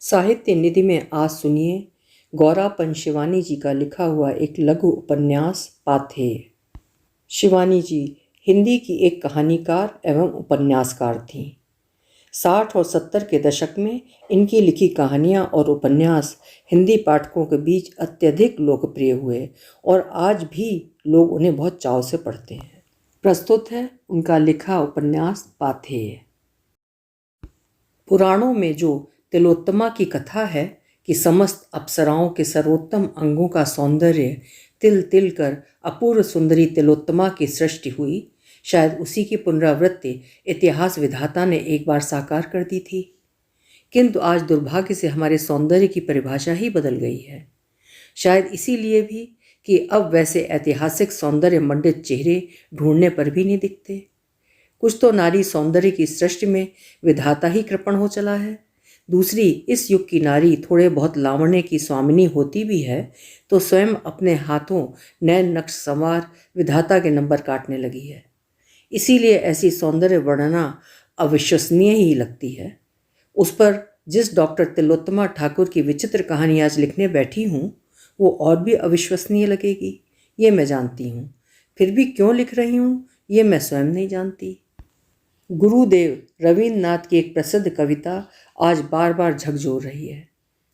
साहित्य निधि में आज सुनिए गौरापन शिवानी जी का लिखा हुआ एक लघु उपन्यास पाथेय। शिवानी जी हिंदी की एक कहानीकार एवं उपन्यासकार थीं। 60 और 70 के दशक में इनकी लिखी कहानियाँ और उपन्यास हिंदी पाठकों के बीच अत्यधिक लोकप्रिय हुए और आज भी लोग उन्हें बहुत चाव से पढ़ते हैं। प्रस्तुत है उनका लिखा उपन्यास पाथेय। पुराणों में जो तिलोत्तमा की कथा है कि समस्त अप्सराओं के सर्वोत्तम अंगों का सौंदर्य तिल तिल कर अपूर्व सुंदरी तिलोत्तमा की सृष्टि हुई, शायद उसी की पुनरावृत्ति इतिहास विधाता ने एक बार साकार कर दी थी। किंतु आज दुर्भाग्य से हमारे सौंदर्य की परिभाषा ही बदल गई है। शायद इसीलिए भी कि अब वैसे ऐतिहासिक सौंदर्य मंडित चेहरे ढूंढने पर भी नहीं दिखते। कुछ तो नारी सौंदर्य की सृष्टि में विधाता ही कृपण हो चला है, दूसरी इस युग की नारी थोड़े बहुत लावण्य की स्वामिनी होती भी है तो स्वयं अपने हाथों नैन नक्श संवार विधाता के नंबर काटने लगी है। इसीलिए ऐसी सौंदर्य वर्णना अविश्वसनीय ही लगती है। उस पर जिस डॉक्टर तिलोत्तमा ठाकुर की विचित्र कहानी आज लिखने बैठी हूँ वो और भी अविश्वसनीय लगेगी, ये मैं जानती हूँ। फिर भी क्यों लिख रही हूँ ये मैं स्वयं नहीं जानती। गुरुदेव रवीन्द्रनाथ की एक प्रसिद्ध कविता आज बार बार झकझोर रही है,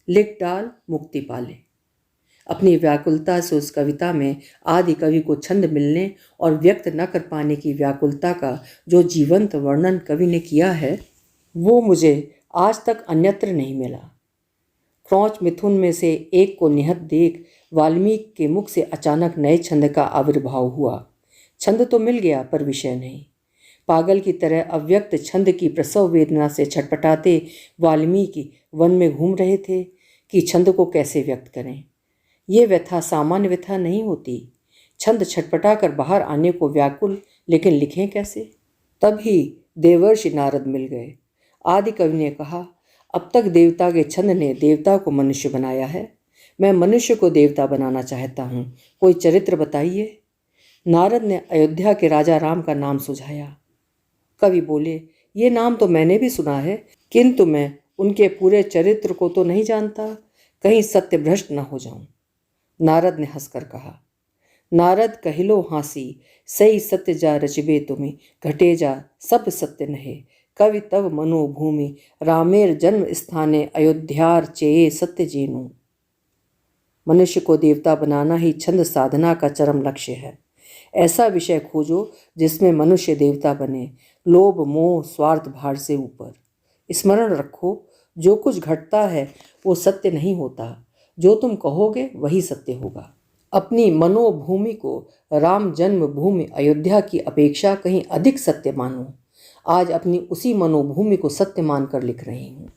लिख डाल मुक्ति पाले। अपनी व्याकुलता से उस कविता में आदि कवि को छंद मिलने और व्यक्त न कर पाने की व्याकुलता का जो जीवंत वर्णन कवि ने किया है वो मुझे आज तक अन्यत्र नहीं मिला। क्रौच मिथुन में से एक को निहत देख वाल्मीकि के मुख से अचानक नए छंद का आविर्भाव हुआ। छंद तो मिल गया पर विषय नहीं। पागल की तरह अव्यक्त छंद की प्रसव वेदना से छटपटाते वाल्मीकि वन में घूम रहे थे कि छंद को कैसे व्यक्त करें। ये व्यथा सामान्य व्यथा नहीं होती। छंद छटपटा कर बाहर आने को व्याकुल, लेकिन लिखें कैसे? तभी देवर्षि नारद मिल गए। आदि कवि ने कहा, अब तक देवता के छंद ने देवता को मनुष्य बनाया है, मैं मनुष्य को देवता बनाना चाहता हूँ, कोई चरित्र बताइए। नारद ने अयोध्या के राजा राम का नाम सुझाया। कवि बोले, ये नाम तो मैंने भी सुना है, किंतु मैं उनके पूरे चरित्र को तो नहीं जानता, कहीं सत्य भ्रष्ट न हो जाऊं। नारद ने हंसकर कहा, नारद कहिलो हाँसी, सही सत्य जा रचबे तुम्हें, घटे जा सब सत्य नहे, कवि तव मनोभूमि, रामेर जन्म स्थाने अयोध्यार चेये सत्य जेनु। मनुष्य को देवता बनाना ही छंद साधना का चरम लक्ष्य है। ऐसा विषय खोजो जिसमें मनुष्य देवता बने, लोभ मोह स्वार्थ भार से ऊपर। स्मरण रखो, जो कुछ घटता है वो सत्य नहीं होता, जो तुम कहोगे वही सत्य होगा। अपनी मनोभूमि को राम जन्म भूमि अयोध्या की अपेक्षा कहीं अधिक सत्य मानो। आज अपनी उसी मनोभूमि को सत्य मानकर लिख रही हूँ।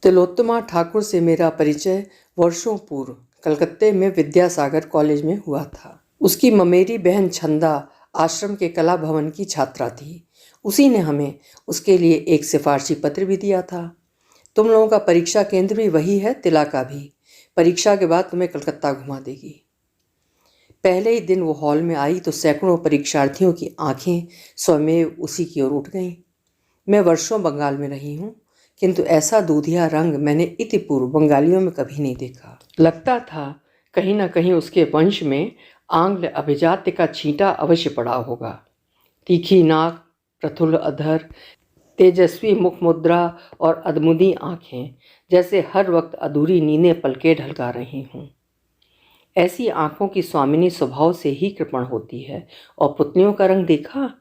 तिलोत्तमा ठाकुर से मेरा परिचय वर्षों पूर्व कलकत्ते में विद्यासागर कॉलेज में हुआ था। उसकी ममेरी बहन छंदा आश्रम के कला भवन की छात्रा थी। उसी ने हमें उसके लिए एक सिफारशी पत्र भी दिया था। तुम लोगों का परीक्षा केंद्र भी वही है, तिला का भी। परीक्षा के बाद तुम्हें कलकत्ता घुमा देगी। पहले ही दिन वो हॉल में आई तो सैकड़ों परीक्षार्थियों की आंखें स्वमेव उसी की ओर उठ गईं। मैं वर्षों बंगाल में रही हूँ, किंतु ऐसा दूधिया रंग मैंने इतिपूर्व बंगालियों में कभी नहीं देखा। लगता था कहीं न कहीं उसके वंश में आंग्ल अभिजात्य का छींटा अवश्य पड़ा होगा। तीखी नाक, प्रफुल्ल अधर, तेजस्वी मुख मुद्रा और अधमुदी आंखें, जैसे हर वक्त अधूरी नींदें पलके ढलका रही हूँ। ऐसी आंखों की स्वामिनी स्वभाव से ही कृपण होती है। और पुतलियों का रंग देखा,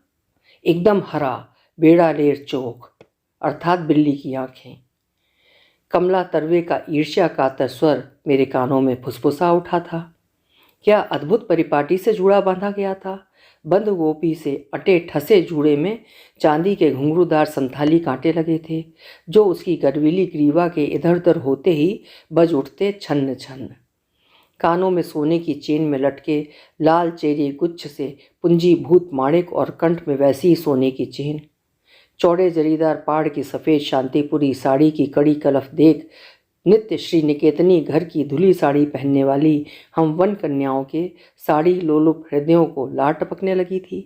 एकदम हरा बेड़ा लेर चोख, अर्थात बिल्ली की आंखें। कमला तरवे का ईर्ष्या कातर स्वर मेरे कानों में फुसफुसा उठा था। क्या अद्भुत परिपाटी से जूड़ा बांधा गया था। बंद गोपी से अटे ठसे जूड़े में चांदी के घुंघरूदार संथाली कांटे लगे थे, जो उसकी गरवीली ग्रीवा के इधर उधर होते ही बज उठते छन्न छन्न। कानों में सोने की चेन में लटके लाल चेरी गुच्छ से पुंजीभूत माणिक और कंठ में वैसी ही सोने की चेन। चौड़े जरीदार पाड़ की सफ़ेद शांतिपुरी साड़ी की कड़ी कलफ देख नित्य श्री निकेतनी घर की धुली साड़ी पहनने वाली हम वन कन्याओं के साड़ी लोलुप हृदयों को लार टपकने लगी थी।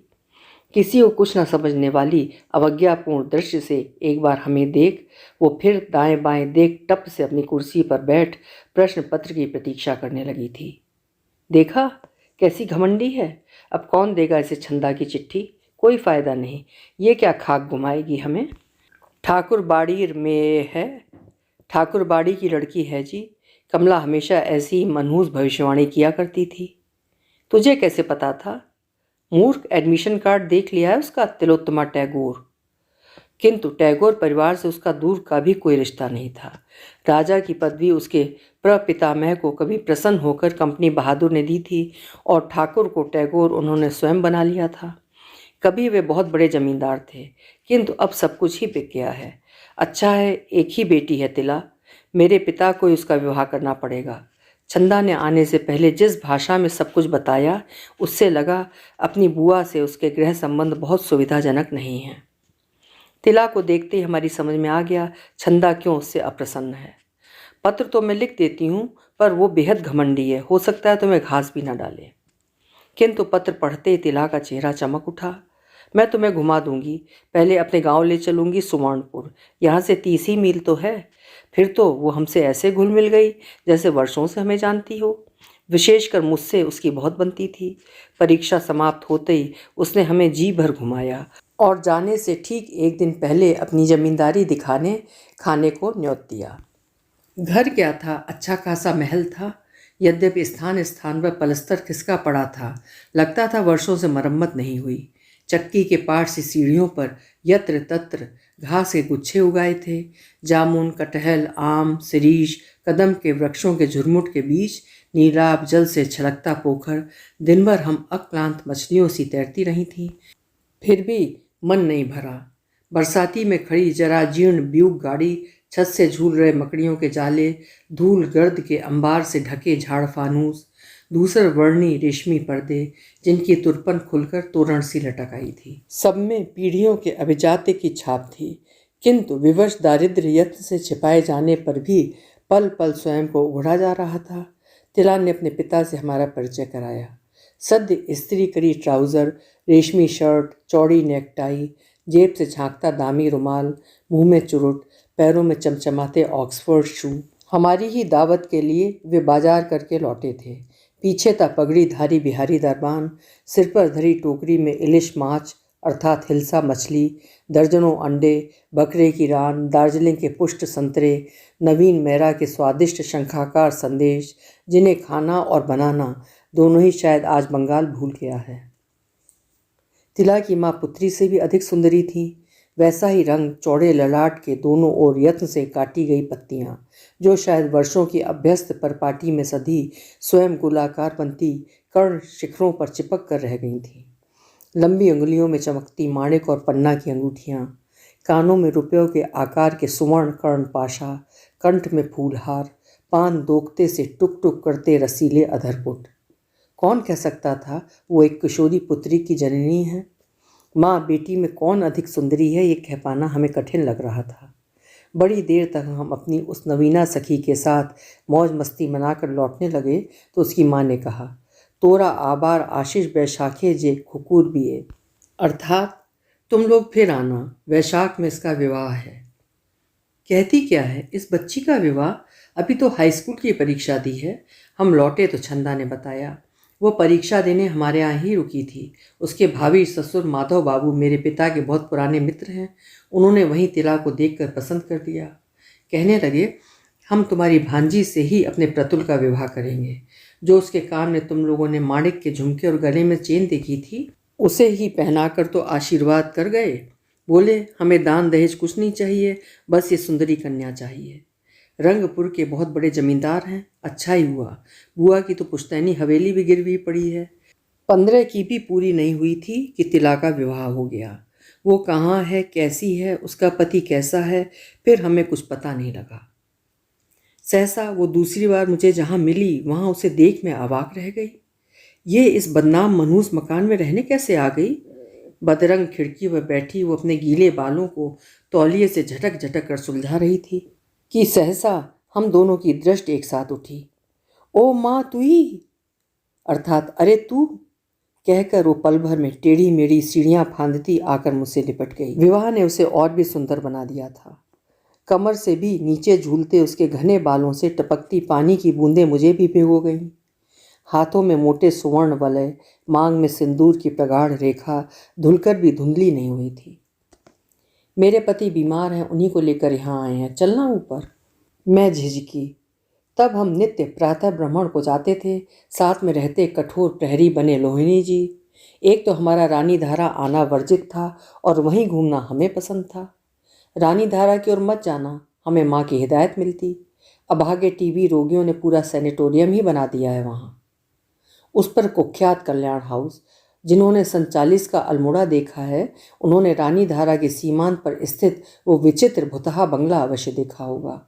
किसी को कुछ न समझने वाली अवज्ञापूर्ण दृश्य से एक बार हमें देख वो फिर दाएं बाएं देख टप से अपनी कुर्सी पर बैठ प्रश्न पत्र की प्रतीक्षा करने लगी थी। देखा कैसी घमंडी है, अब कौन देगा इसे छंदा की चिट्ठी, कोई फायदा नहीं, ये क्या खाक घुमाएगी हमें। ठाकुर बाड़ी में है, ठाकुर बाड़ी की लड़की है जी। कमला हमेशा ऐसी ही मनहूस भविष्यवाणी किया करती थी। तुझे कैसे पता था? मूर्ख, एडमिशन कार्ड देख लिया है उसका, तिलोत्तमा टैगोर। किंतु टैगोर परिवार से उसका दूर का भी कोई रिश्ता नहीं था। राजा की पदवी उसके प्रपितामह को कभी प्रसन्न होकर कंपनी बहादुर ने दी थी और ठाकुर को टैगोर उन्होंने स्वयं बना लिया था। कभी वे बहुत बड़े जमींदार थे, किंतु अब सब कुछ ही बिक गया है। अच्छा है एक ही बेटी है तिला, मेरे पिता को ही उसका विवाह करना पड़ेगा। चंदा ने आने से पहले जिस भाषा में सब कुछ बताया, उससे लगा अपनी बुआ से उसके गृह संबंध बहुत सुविधाजनक नहीं है। तिला को देखते ही हमारी समझ में आ गया चंदा क्यों उससे अप्रसन्न है। पत्र तो मैं लिख देती हूँ, पर वो बेहद घमंडी है, हो सकता है तुम्हें घास भी ना डाले। किंतु पत्र पढ़ते ही तिला का चेहरा चमक उठा। मैं तुम्हें घुमा दूंगी, पहले अपने गांव ले चलूंगी सुवर्णपुर, यहाँ से 30 ही मील तो है। फिर तो वो हमसे ऐसे घुल मिल गई जैसे वर्षों से हमें जानती हो। विशेषकर मुझसे उसकी बहुत बनती थी। परीक्षा समाप्त होते ही उसने हमें जी भर घुमाया और जाने से ठीक एक दिन पहले अपनी जमींदारी दिखाने खाने को न्योत दिया। घर क्या था, अच्छा खासा महल था। यद्यपि स्थान स्थान पर पलस्तर खिसका पड़ा था, लगता था वर्षों से मरम्मत नहीं हुई। चक्की के पार से सीढ़ियों पर यत्र तत्र घास के गुच्छे उगाए थे। जामुन, कटहल, आम, शिरीष, कदम के वृक्षों के झुरमुट के बीच नीलाभ जल से छलकता पोखर। दिन भर हम अक्लांत मछलियों सी तैरती रही थीं। फिर भी मन नहीं भरा। बरसाती में खड़ी जरा जीर्ण ब्यूक गाड़ी, छत से झूल रहे मकड़ियों के जाले, धूल गर्द के अंबार से ढके झाड़ फानूस, दूसर वर्णी रेशमी पर्दे जिनकी तुरपन खुलकर तोरण सी लटक आई थी। सब में पीढ़ियों के अभिजात्य की छाप थी, किंतु विवश दारिद्र्य यत्न से छिपाए जाने पर भी पल पल स्वयं को उघड़ा जा रहा था। तिला ने अपने पिता से हमारा परिचय कराया। सद्य इस्त्री करी ट्राउज़र, रेशमी शर्ट, चौड़ी नेकटाई, जेब से झांकता दामी रुमाल, मुंह में चुरुट, पैरों में चमचमाते ऑक्सफोर्ड शू। हमारी ही दावत के लिए वे बाजार करके लौटे थे। पीछे था पगड़ीधारी बिहारी दरबान, सिर पर धरी टोकरी में इलिश माछ अर्थात हिलसा मछली, दर्जनों अंडे, बकरे की रान, दार्जिलिंग के पुष्ट संतरे, नवीन मेरा के स्वादिष्ट शंखाकार संदेश, जिन्हें खाना और बनाना दोनों ही शायद आज बंगाल भूल गया है। तिला की माँ पुत्री से भी अधिक सुंदरी थी। वैसा ही रंग, चौड़े ललाट के दोनों ओर यत्न से काटी गई पत्तियां, जो शायद वर्षों की अभ्यस्त परपाटी में सधी स्वयं गोलाकार बनती कर्ण शिखरों पर चिपक कर रह गई थीं। लंबी उंगलियों में चमकती माणिक और पन्ना की अंगूठियां, कानों में रुपयों के आकार के सुवर्ण कर्ण पाशा, कंठ में फूलहार, पान दोगते से टुक टुक करते रसीले अधरपुट। कौन कह सकता था वो एक किशोरी पुत्री की जननी है? माँ बेटी में कौन अधिक सुंदरी है, ये कह पाना हमें कठिन लग रहा था। बड़ी देर तक हम अपनी उस नवीना सखी के साथ मौज मस्ती मनाकर लौटने लगे तो उसकी माँ ने कहा, तोरा आबार आशीष बैशाखे जे खुकूर बिए, अर्थात तुम लोग फिर आना, वैशाख में इसका विवाह है। कहती क्या है इस बच्ची का विवाह? अभी तो हाई स्कूल की परीक्षा दी है। हम लौटे तो छंदा ने बताया वो परीक्षा देने हमारे यहाँ ही रुकी थी। उसके भावी ससुर माधव बाबू मेरे पिता के बहुत पुराने मित्र हैं। उन्होंने वहीं तिला को देखकर पसंद कर दिया। कहने लगे, हम तुम्हारी भांजी से ही अपने प्रतुल का विवाह करेंगे। जो उसके कान में तुम लोगों ने माणिक के झुमके और गले में चेन देखी थी, उसे ही पहनाकर तो आशीर्वाद कर गए। बोले, हमें दान दहेज कुछ नहीं चाहिए, बस ये सुंदरी कन्या चाहिए। रंगपुर के बहुत बड़े जमींदार हैं। अच्छा ही हुआ, बुआ की तो पुश्तैनी हवेली भी गिरवी पड़ी है। 15 की भी पूरी नहीं हुई थी कि तिला का विवाह हो गया। वो कहाँ है, कैसी है, उसका पति कैसा है, फिर हमें कुछ पता नहीं लगा। सहसा वो दूसरी बार मुझे जहाँ मिली वहाँ उसे देख मैं अवाक रह गई। ये इस बदनाम मनहूस मकान में रहने कैसे आ गई? बदरंग खिड़की पर बैठी वो अपने गीले बालों को तौलिए से झटक झटक कर सुलझा रही थी कि सहसा हम दोनों की दृष्टि एक साथ उठी। ओ माँ, तू ही, अर्थात अरे तू, कहकर वो पल भर में टेढ़ी मेढ़ी सीढ़ियां फांदती आकर मुझसे लिपट गई। विवाह ने उसे और भी सुंदर बना दिया था। कमर से भी नीचे झूलते उसके घने बालों से टपकती पानी की बूंदें मुझे भी भिगो गईं। हाथों में मोटे सुवर्ण वलय, मांग में सिंदूर की प्रगाढ़ रेखा धुलकर भी धुंधली नहीं हुई थी। मेरे पति बीमार हैं, उन्हीं को लेकर यहाँ आए हैं, चलना ऊपर। मैं झिझकी। तब हम नित्य प्रातः भ्रमण को जाते थे, साथ में रहते कठोर प्रहरी बने लोहिनी जी। एक तो हमारा रानी धारा आना वर्जित था और वहीं घूमना हमें पसंद था। रानी धारा की ओर मत जाना, हमें माँ की हिदायत मिलती। अभागे टीबी रोगियों ने पूरा सैनिटोरियम ही बना दिया है वहाँ। उस पर कुख्यात कल्याण हाउस, जिन्होंने सन 40 का अल्मोड़ा देखा है, उन्होंने रानी धारा के सीमांत पर स्थित वो विचित्र भुतहा बंगला अवश्य देखा होगा।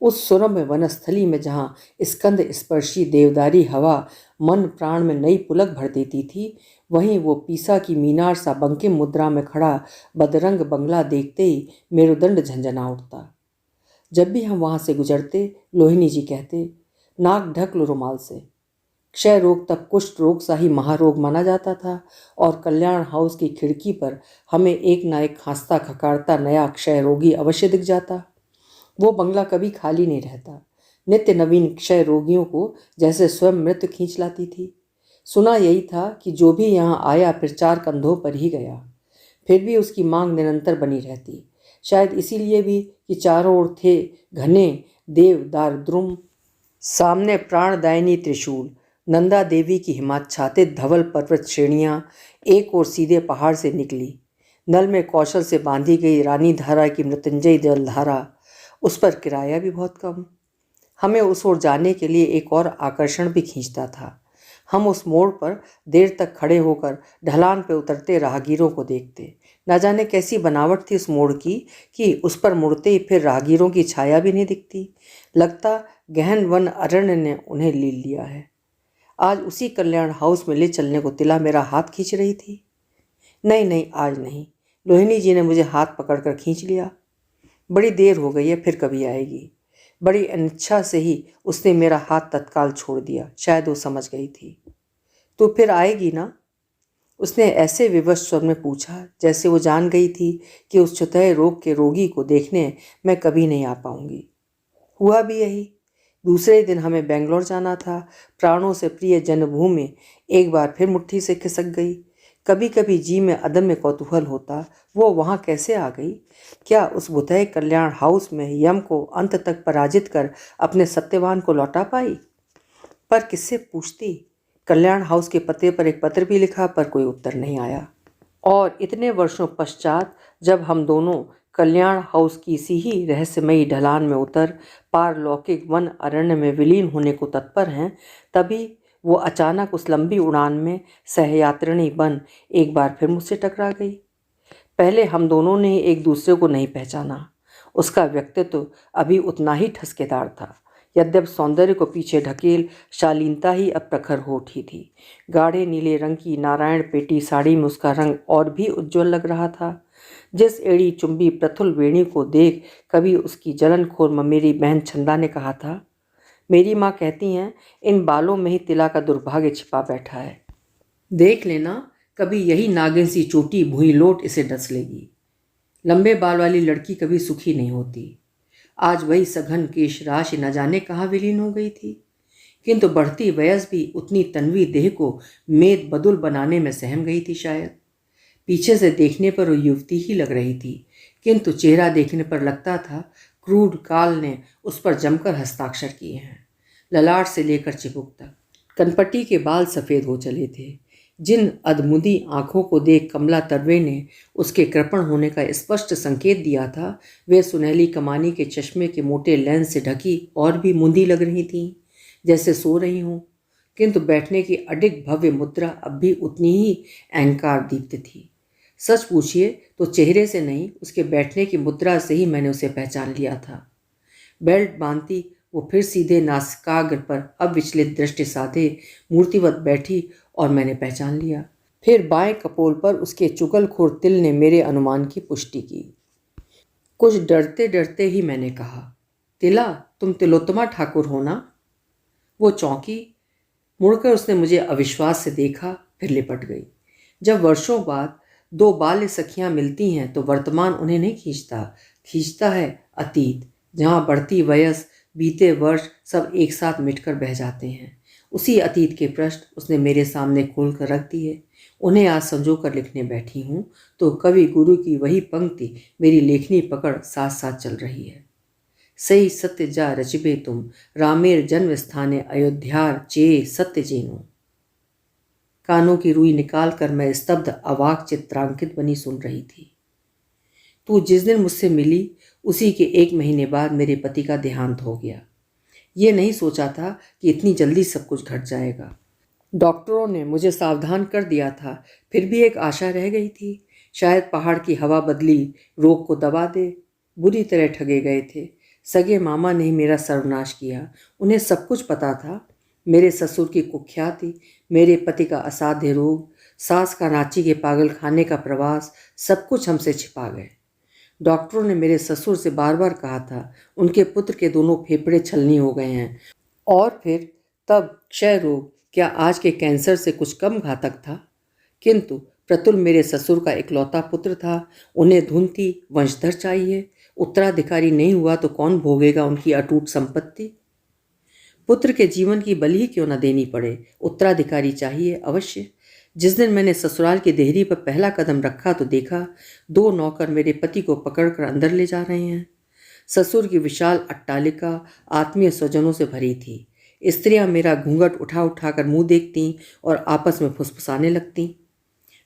उस सुरम्य वनस्थली में जहाँ स्कंद स्पर्शी देवदारी हवा मन प्राण में नई पुलक भर देती थी, वहीं वो पीसा की मीनार सा बंकिम मुद्रा में खड़ा बदरंग बंगला देखते ही मेरुदंड झंझना उठता। जब भी हम वहाँ से गुजरते, लोहिनी जी कहते, नाक ढक लो रुमाल से। क्षय रोग तब कुष्ठ रोग सा ही महारोग माना जाता था और कल्याण हाउस की खिड़की पर हमें एक ना एक खांसता खकारता नया क्षय रोगी अवश्य दिख जाता। वो बंगला कभी खाली नहीं रहता। नित्य नवीन क्षय रोगियों को जैसे स्वयं मृत्यु खींच लाती थी। सुना यही था कि जो भी यहाँ आया फिर 4 कंधों पर ही गया। फिर भी उसकी मांग निरंतर बनी रहती। शायद इसीलिए भी कि चारों ओर थे घने देवदार द्रुम, सामने प्राणदायिनी त्रिशूल, नंदा देवी की हिमाच्छादित धवल पर्वत श्रेणियाँ एक और सीधे पहाड़ से निकली। नल में कौशल से बांधी गई रानी धारा की मृत्युंजय जलधारा, उस पर किराया भी बहुत कम। हमें उस ओर जाने के लिए एक और आकर्षण भी खींचता था। हम उस मोड़ पर देर तक खड़े होकर ढलान पर उतरते राहगीरों को देखते। न जाने कैसी बनावट थी उस मोड़ की कि उस पर मुड़ते ही फिर राहगीरों की छाया भी नहीं दिखती। लगता गहन वन अरण्य ने उन्हें ले लिया है। आज उसी कल्याण हाउस में ले चलने को तिला मेरा हाथ खींच रही थी। नहीं नहीं, आज नहीं। लोहिनी जी ने मुझे हाथ पकड़कर खींच लिया। बड़ी देर हो गई है, फिर कभी आएगी। बड़ी अनिच्छा से ही उसने मेरा हाथ तत्काल छोड़ दिया। शायद वो समझ गई थी। तो फिर आएगी ना? उसने ऐसे विवश स्वर में पूछा जैसे वो जान गई थी कि उस छुतहे रोग के रोगी को देखने मैं कभी नहीं आ पाऊंगी। हुआ भी यही। दूसरे दिन हमें बेंगलोर जाना था। प्राणों से प्रिय जन्मभूमि एक बार फिर मुट्ठी से खिसक गई। कभी कभी जी में अदम्य कौतूहल होता, वो वहाँ कैसे आ गई? क्या उस भुतहे कल्याण हाउस में यम को अंत तक पराजित कर अपने सत्यवान को लौटा पाई? पर किससे पूछती? कल्याण हाउस के पते पर एक पत्र भी लिखा, पर कोई उत्तर नहीं आया। और इतने वर्षों पश्चात जब हम दोनों कल्याण हाउस की सी ही रहस्यमयी ढलान में उतर पारलौकिक वन अरण्य में विलीन होने को तत्पर हैं, तभी वो अचानक उस लंबी उड़ान में सहयात्रिणी बन एक बार फिर मुझसे टकरा गई। पहले हम दोनों ने एक दूसरे को नहीं पहचाना। उसका व्यक्तित्व अभी उतना ही ठसकेदार था, यद्यप सौंदर्य को पीछे ढकेल शालीनता ही अब प्रखर हो उठी थी। गाढ़े नीले रंग की नारायण पेटी साड़ी में उसका रंग और भी उज्ज्वल लग रहा था। जिस एड़ी चुंबी प्रथुल वेणी को देख कभी उसकी जलनखोर ममेरी बहन छंदा ने कहा था, मेरी माँ कहती हैं इन बालों में ही तिला का दुर्भाग्य छिपा बैठा है। देख लेना, कभी यही नागिन सी चोटी भुई लोट इसे डस लेगी। लंबे बाल वाली लड़की कभी सुखी नहीं होती। आज वही सघन केश राशि न जाने कहाँ विलीन हो गई थी, किंतु बढ़ती वयस भी उतनी तन्वी देह को मेद बदुल बनाने में सहम गई थी। शायद पीछे से देखने पर वो युवती ही लग रही थी, किंतु चेहरा देखने पर लगता था क्रूर काल ने उस पर जमकर हस्ताक्षर किए हैं। ललाट से लेकर चिबुक तक कनपट्टी के बाल सफ़ेद हो चले थे। जिन अधमुदी आंखों को देख कमला तर्वे ने उसके कृपण होने का स्पष्ट संकेत दिया था, वे सुनहली कमानी के चश्मे के मोटे लेंस से ढकी और भी मुंदी लग रही थीं, जैसे सो रही हों, किंतु बैठने की अडिग भव्य मुद्रा अब भी उतनी ही अहंकार दीप्त थी। सच पूछिए तो चेहरे से नहीं, उसके बैठने की मुद्रा से ही मैंने उसे पहचान लिया था। बेल्ट बांधती वो फिर सीधे नासिकाग्र पर अविचलित दृष्टि साधे मूर्तिवत बैठी और मैंने पहचान लिया। फिर बाएं कपोल पर उसके चुगलखोर तिल ने मेरे अनुमान की पुष्टि की। कुछ डरते डरते ही मैंने कहा, तिला, तुम तिलोत्तमा ठाकुर हो ना? वो चौंकी। मुड़कर उसने मुझे अविश्वास से देखा, फिर लिपट गई। जब वर्षों बाद दो बाल्य सखियां मिलती हैं तो वर्तमान उन्हें नहीं खींचता, खींचता है अतीत, जहां बढ़ती वयस, बीते वर्ष सब एक साथ मिटकर बह जाते हैं। उसी अतीत के पृष्ठ उसने मेरे सामने खोल कर रख दिए। उन्हें आज संजो कर लिखने बैठी हूँ तो कवि गुरु की वही पंक्ति मेरी लेखनी पकड़ साथ साथ चल रही है। सही सत्य जा रचबे तुम, रामेर जन्म स्थाने अयोध्यार चे सत्य जेनो। कानों की रुई निकाल कर मैं स्तब्ध अवाक चित्रांकित बनी सुन रही थी। तू जिस दिन मुझसे मिली उसी के 1 महीने बाद मेरे पति का देहांत हो गया। ये नहीं सोचा था कि इतनी जल्दी सब कुछ घट जाएगा। डॉक्टरों ने मुझे सावधान कर दिया था, फिर भी एक आशा रह गई थी। शायद पहाड़ की हवा बदली रोग को दबा दे। बुरी तरह ठगे गए थे। सगे मामा ने ही मेरा सर्वनाश किया। उन्हें सब कुछ पता था। मेरे ससुर की कुख्याति, मेरे पति का असाध्य रोग, सास का रांची के पागल खाने का प्रवास, सब कुछ हमसे छिपा गए। डॉक्टरों ने मेरे ससुर से बार बार कहा था उनके पुत्र के दोनों फेफड़े छलनी हो गए हैं। और फिर तब क्षय रोग क्या आज के कैंसर से कुछ कम घातक था? किंतु प्रतुल मेरे ससुर का इकलौता पुत्र था। उन्हें धुन थी, वंशधर चाहिए। उत्तराधिकारी नहीं हुआ तो कौन भोगेगा उनकी अटूट संपत्ति? पुत्र के जीवन की बलि क्यों न देनी पड़े, उत्तराधिकारी चाहिए अवश्य। जिस दिन मैंने ससुराल की देहरी पर पहला कदम रखा तो देखा 2 नौकर मेरे पति को पकड़कर अंदर ले जा रहे हैं। ससुर की विशाल अट्टालिका आत्मीय स्वजनों से भरी थी। स्त्रियां मेरा घूंघट उठा उठा कर मुंह देखती और आपस में फुसफुसाने लगती।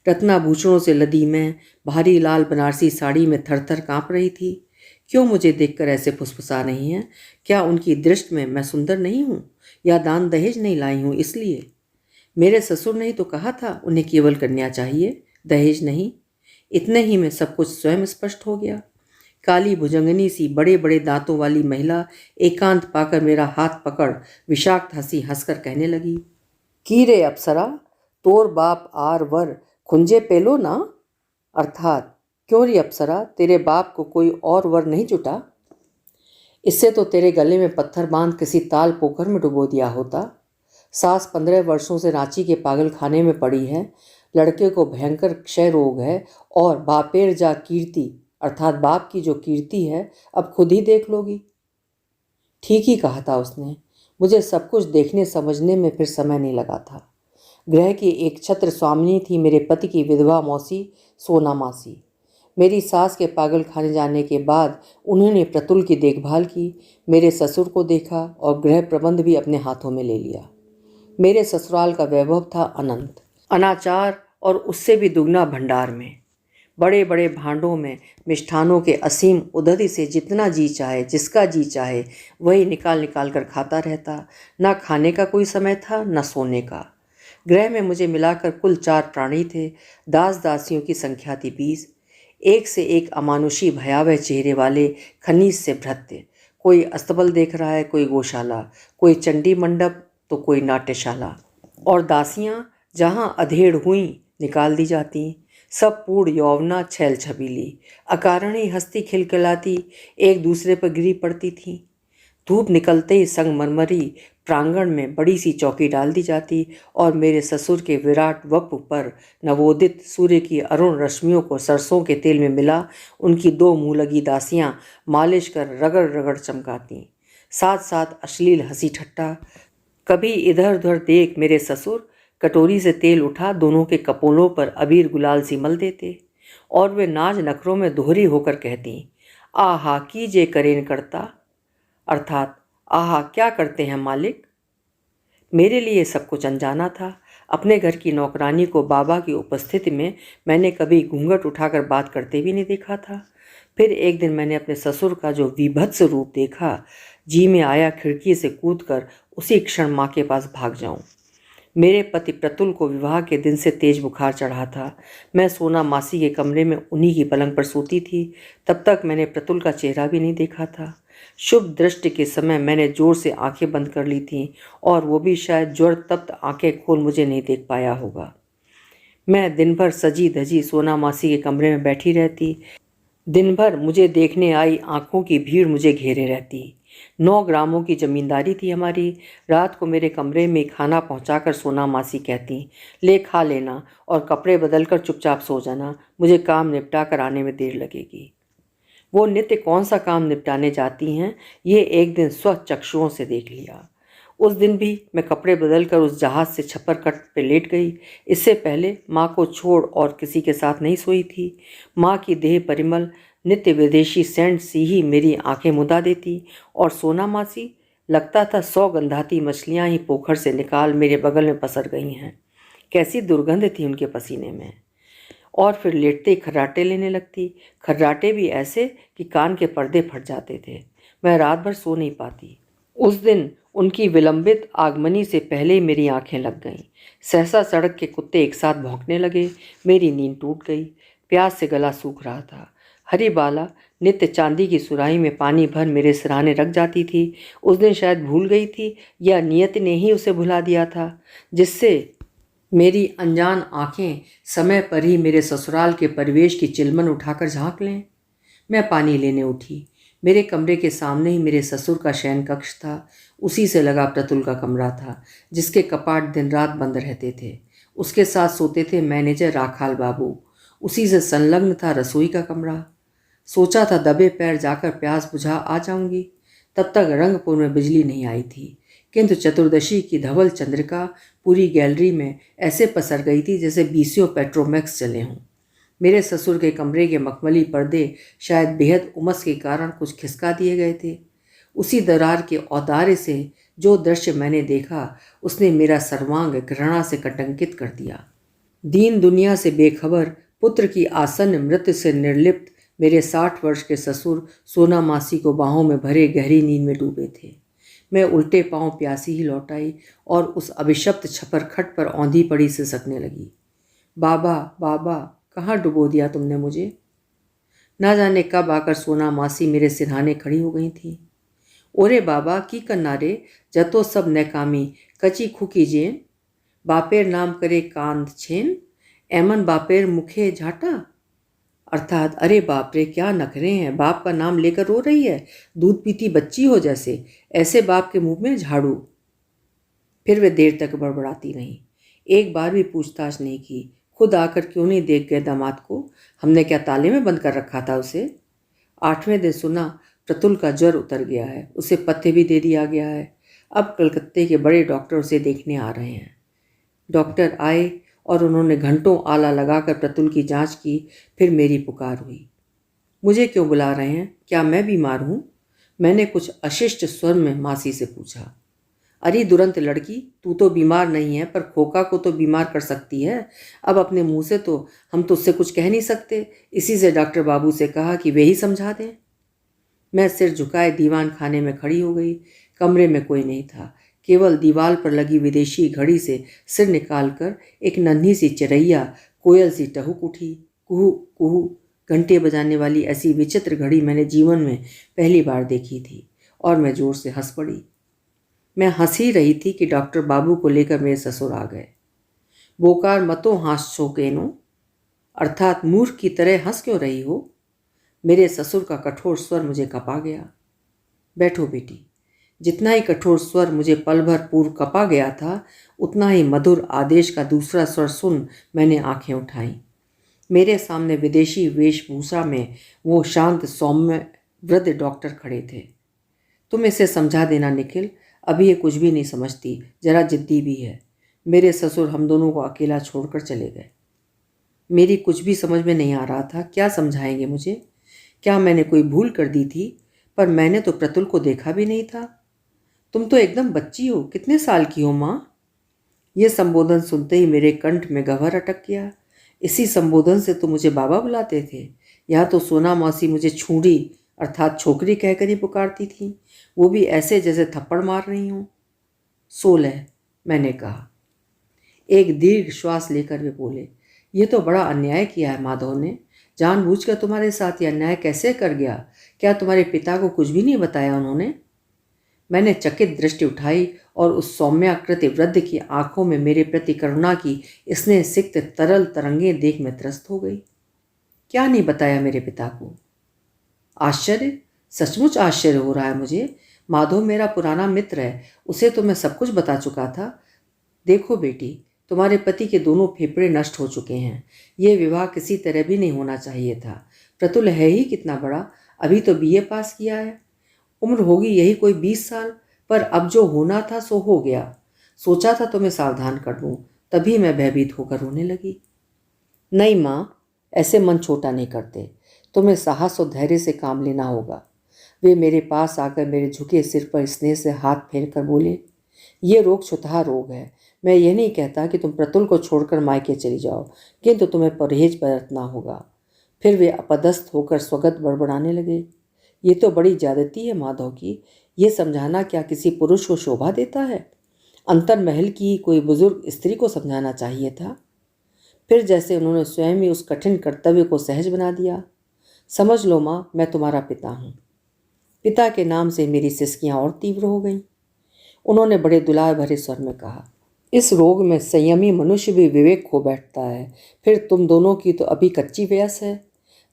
रत्नाभूषणों से लदी मैं भारी लाल बनारसी साड़ी में थरथर कांप रही थी। क्यों मुझे देखकर ऐसे फुसफुसा रही हैं? क्या उनकी दृष्टि में मैं सुंदर नहीं हूँ, या दान दहेज नहीं लाई हूँ इसलिए? मेरे ससुर ने ही तो कहा था उन्हें केवल कन्या चाहिए, दहेज नहीं। इतने ही में सब कुछ स्वयं स्पष्ट हो गया। काली भुजंगनी सी बड़े बड़े दांतों वाली महिला एकांत पाकर मेरा हाथ पकड़ विषाक्त हंसी हंसकर कहने लगी, की रे अप्सरा, तोर बाप आर वर खुंजे पेलो ना? अर्थात क्यों रे अप्सरा, तेरे बाप को कोई और वर नहीं जुटा? इससे तो तेरे गले में पत्थर बांध किसी ताल पोखर में डुबो दिया होता। सास 15 वर्षों से रांची के पागल खाने में पड़ी है। लड़के को भयंकर क्षय रोग है और बापेर जा कीर्ति, अर्थात बाप की जो कीर्ति है, अब खुद ही देख लोगी। ठीक ही कहा था उसने। मुझे सब कुछ देखने समझने में फिर समय नहीं लगा था। गृह की एक छत्र स्वामिनी थी मेरे पति की विधवा मौसी सोना मासी। मेरी सास के पागल खाने जाने के बाद उन्होंने प्रतुल की देखभाल की, मेरे ससुर को देखा और गृह प्रबंध भी अपने हाथों में ले लिया। मेरे ससुराल का वैभव था अनंत, अनाचार और उससे भी दुगना भंडार में। बड़े बड़े भांडों में मिष्ठानों के असीम उदधि से जितना जी चाहे, जिसका जी चाहे वही निकाल निकाल कर खाता रहता। ना खाने का कोई समय था, न सोने का। गृह में मुझे मिलाकर कुल 4 प्राणी थे। दास दासियों की संख्या थी 20। एक से एक अमानुषी भयावह चेहरे वाले खनीज से भृत्य। कोई अस्तबल देख रहा है, कोई गौशाला, कोई चंडी मंडप तो कोई नाट्यशाला। और दासियां जहां अधेड़ हुई निकाल दी जाती। सब पूर्ण यौवना छैल छबीली, अकारणी हस्ती खिलखिलाती एक दूसरे पर गिरी पड़ती थी। धूप निकलते ही संगमरमरी प्रांगण में बड़ी सी चौकी डाल दी जाती और मेरे ससुर के विराट वप पर नवोदित सूर्य की अरुण रश्मियों को सरसों के तेल में मिला उनकी 2 मुँह लगी दासियां मालिश कर रगड़ रगड़ चमकाती। साथ साथ अश्लील हंसी ठट्टा। कभी इधर उधर देख मेरे ससुर कटोरी से तेल उठा दोनों के कपोलों पर अबीर गुलाल सी मल देते और वे नाज नखरों में दोहरी होकर कहती, आहा कीजे करेन करता, अर्थात आहा क्या करते हैं मालिक। मेरे लिए सब कुछ अनजाना था। अपने घर की नौकरानी को बाबा की उपस्थिति में मैंने कभी घूंघट उठाकर बात करते भी नहीं देखा था। फिर एक दिन मैंने अपने ससुर का जो विभत्स रूप देखा, जी में आया खिड़की से कूदकर उसी क्षण माँ के पास भाग जाऊं। मेरे पति प्रतुल को विवाह के दिन से तेज बुखार चढ़ा था। मैं सोना मासी के कमरे में उन्हीं की पलंग पर सोती थी। तब तक मैंने प्रतुल का चेहरा भी नहीं देखा था। शुभ दृष्टि के समय मैंने जोर से आंखें बंद कर ली थीं और वो भी शायद ज्वर तप्त आंखें खोल मुझे नहीं देख पाया होगा। मैं दिन भर सजी धजी सोना मासी के कमरे में बैठी रहती। दिन भर मुझे देखने आई आंखों की भीड़ मुझे घेरे रहती। 9 ग्रामों की जमींदारी थी हमारी। रात को मेरे कमरे में खाना पहुंचाकर सोना मासी कहती, ले खा लेना और कपड़े बदलकर चुपचाप सो जाना, मुझे काम निपटा कर आने में देर लगेगी। वो नित्य कौन सा काम निपटाने जाती हैं, ये एक दिन स्वचक्षुओं से देख लिया। उस दिन भी मैं कपड़े बदलकर उस जहाज से छप्पर कट पे लेट गई। इससे पहले माँ को छोड़ और किसी के साथ नहीं सोई थी। माँ की देह परिमल नित्य विदेशी सेंट सी ही मेरी आंखें मुदा देती, और सोना मासी लगता था 100 गंधाती मछलियाँ ही पोखर से निकाल मेरे बगल में पसर गई हैं। कैसी दुर्गंध थी उनके पसीने में। और फिर लेटते ही खर्राटे लेने लगती, खर्राटे भी ऐसे कि कान के पर्दे फट जाते थे। मैं रात भर सो नहीं पाती। उस दिन उनकी विलंबित आगमनी से पहले ही मेरी आंखें लग गईं। सहसा सड़क के कुत्ते एक साथ भौंकने लगे। मेरी नींद टूट गई। प्यास से गला सूख रहा था। हरी बाला नित्य चांदी की सुराही में पानी भर मेरे सिरहाने रख जाती थी। उस दिन शायद भूल गई थी या नियति ने ही उसे भुला दिया था, जिससे मेरी अनजान आंखें समय पर ही मेरे ससुराल के परिवेश की चिलमन उठाकर झांक लें। मैं पानी लेने उठी। मेरे कमरे के सामने ही मेरे ससुर का शयन कक्ष था। उसी से लगा प्रतुल का कमरा था, जिसके कपाट दिन रात बंद रहते थे। उसके साथ सोते थे मैनेजर राखाल बाबू। उसी से संलग्न था रसोई का कमरा। सोचा था दबे पैर जाकर प्यास बुझा आ जाऊंगी। तब तक रंगपुर में बिजली नहीं आई थी, किंतु चतुर्दशी की धवल चंद्रिका पूरी गैलरी में ऐसे पसर गई थी जैसे 20 पेट्रोमैक्स चले हों। मेरे ससुर के कमरे के मखमली पर्दे शायद बेहद उमस के कारण कुछ खिसका दिए गए थे। उसी दरार के औदार्य से जो दृश्य मैंने देखा, उसने मेरा सर्वांग घृणा से कटंकित कर दिया। दीन दुनिया से बेखबर, पुत्र की आसन्न मृत्यु से निर्लिप्त मेरे 60 वर्ष के ससुर सोना मासी को बाहों में भरे गहरी नींद में डूबे थे। मैं उल्टे पांव प्यासी ही लौट आई और उस अभिशप्त छपर खट पर औंधी पड़ी से सकने लगी। बाबा बाबा, कहाँ डुबो दिया तुमने मुझे। ना जाने कब आकर सोना मासी मेरे सिरहाने खड़ी हो गई थी। ओरे बाबा की कन्ना रे, जतो सब नैकामी कची खुकी जेन, बापेर नाम करे कांद छेन, एमन बापेर मुखे झाटा। अर्थात अरे बाप रे, क्या नखरे हैं, बाप का नाम लेकर रो रही है, दूध पीती बच्ची हो जैसे, ऐसे बाप के मुंह में झाड़ू। फिर वे देर तक बड़बड़ाती रहीं। एक बार भी पूछताछ नहीं की। खुद आकर क्यों नहीं देख गए दामाद को, हमने क्या ताले में बंद कर रखा था उसे। 8वें दिन सुना प्रतुल का ज्वर उतर गया है, उसे पथ्य भी दे दिया गया है। अब कलकत्ते के बड़े डॉक्टर उसे देखने आ रहे हैं। डॉक्टर आए और उन्होंने घंटों आला लगाकर प्रतुल की जांच की। फिर मेरी पुकार हुई। मुझे क्यों बुला रहे हैं, क्या मैं बीमार हूँ? मैंने कुछ अशिष्ट स्वर में मासी से पूछा। अरे दुरंत लड़की, तू तो बीमार नहीं है, पर खोका को तो बीमार कर सकती है। अब अपने मुंह से तो हम तुझसे कुछ कह नहीं सकते। इसी से डॉक्टर बाबू से कहा कि वे ही समझा दें। मैं सिर झुकाए दीवान खाने में खड़ी हो गई। कमरे में कोई नहीं था। केवल दीवार पर लगी विदेशी घड़ी से सिर निकालकर एक नन्ही सी चिरैया कोयल सी टहुक उठी। कुहू कुहू घंटे बजाने वाली ऐसी विचित्र घड़ी मैंने जीवन में पहली बार देखी थी, और मैं जोर से हंस पड़ी। मैं हंस ही रही थी कि डॉक्टर बाबू को लेकर मेरे ससुर आ गए। बोकार मतो हास छोकेनो, अर्थात मूर्ख की तरह हंस क्यों रही हो। मेरे ससुर का कठोर स्वर मुझे कपा गया। बैठो बेटी। जितना ही कठोर स्वर मुझे पल भर पूर्व कपा गया था, उतना ही मधुर आदेश का दूसरा स्वर सुन मैंने आंखें उठाईं। मेरे सामने विदेशी वेशभूषा में वो शांत सौम्य वृद्ध डॉक्टर खड़े थे। तुम इसे समझा देना निखिल, अभी ये कुछ भी नहीं समझती, जरा जिद्दी भी है। मेरे ससुर हम दोनों को अकेला छोड़कर चले गए। मेरी कुछ भी समझ में नहीं आ रहा था। क्या समझाएंगे मुझे? क्या मैंने कोई भूल कर दी थी? पर मैंने तो प्रतुल को देखा भी नहीं था। तुम तो एकदम बच्ची हो, कितने साल की हो माँ? ये संबोधन सुनते ही मेरे कंठ में गह्वर अटक गया। इसी संबोधन से तो मुझे बाबा बुलाते थे। यहाँ तो सोना मौसी मुझे छूड़ी अर्थात छोकरी कहकर ही पुकारती थी, वो भी ऐसे जैसे थप्पड़ मार रही हूँ। 16, मैंने कहा। एक दीर्घ श्वास लेकर वे बोले, ये तो बड़ा अन्याय किया है माधव ने। जानबूझकर तुम्हारे साथ ये अन्याय कैसे कर गया? क्या तुम्हारे पिता को कुछ भी नहीं बताया उन्होंने? मैंने चकित दृष्टि उठाई और उस सौम्याकृति वृद्ध की आंखों में मेरे प्रति करुणा की स्नेह सिक्त तरल तरंगें देख मैं त्रस्त हो गई। क्या नहीं बताया मेरे पिता को? आश्चर्य, सचमुच आश्चर्य हो रहा है मुझे। माधव मेरा पुराना मित्र है, उसे तो मैं सब कुछ बता चुका था। देखो बेटी, तुम्हारे पति के दोनों फेफड़े नष्ट हो चुके हैं। ये विवाह किसी तरह भी नहीं होना चाहिए था। प्रतुल है ही कितना बड़ा, अभी तो बीए पास किया है। उम्र होगी यही कोई 20 साल, पर अब जो होना था सो हो गया। सोचा था तुम्हें सावधान कर दूं, तभी मैं भयभीत होकर रोने लगी। नहीं माँ, ऐसे मन छोटा नहीं करते। तुम्हें साहस और धैर्य से काम लेना होगा। वे मेरे पास आकर मेरे झुके सिर पर स्नेह से हाथ फेर कर बोले, ये रोग छुतहा रोग है। मैं ये नहीं कहता कि तुम प्रतुल को छोड़कर मायके चली जाओ, किंतु तुम्हें परहेज बरतना होगा। फिर वे अपदस्थ होकर स्वगत बड़बड़ाने लगे। ये तो बड़ी ज्यादती है माधव की। ये समझाना क्या किसी पुरुष को शोभा देता है? अंतर महल की कोई बुजुर्ग स्त्री को समझाना चाहिए था। फिर जैसे उन्होंने स्वयं ही उस कठिन कर्तव्य को सहज बना दिया। समझ लो माँ, मैं तुम्हारा पिता हूँ। पिता के नाम से मेरी सिसकियाँ और तीव्र हो गईं। उन्होंने बड़े दुलार भरे स्वर में कहा, इस रोग में संयमी मनुष्य भी विवेक खो बैठता है। फिर तुम दोनों की तो अभी कच्ची वयस है।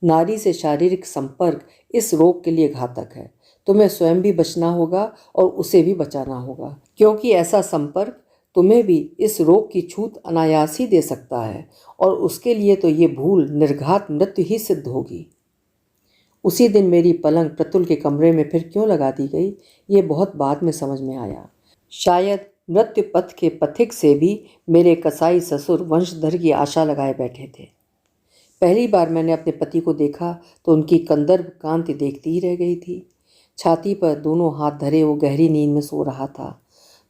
नारी से शारीरिक संपर्क इस रोग के लिए घातक है। तुम्हें स्वयं भी बचना होगा और उसे भी बचाना होगा, क्योंकि ऐसा संपर्क तुम्हें भी इस रोग की छूत अनायास ही दे सकता है, और उसके लिए तो ये भूल निर्घात मृत्यु ही सिद्ध होगी। उसी दिन मेरी पलंग प्रतुल के कमरे में फिर क्यों लगा दी गई, ये बहुत बाद में समझ में आया। शायद मृत्यु पथ के पथिक से भी मेरे कसाई ससुर वंशधर की आशा लगाए बैठे थे। पहली बार मैंने अपने पति को देखा तो उनकी कंदर्प कांति देखती ही रह गई थी। छाती पर दोनों हाथ धरे वो गहरी नींद में सो रहा था।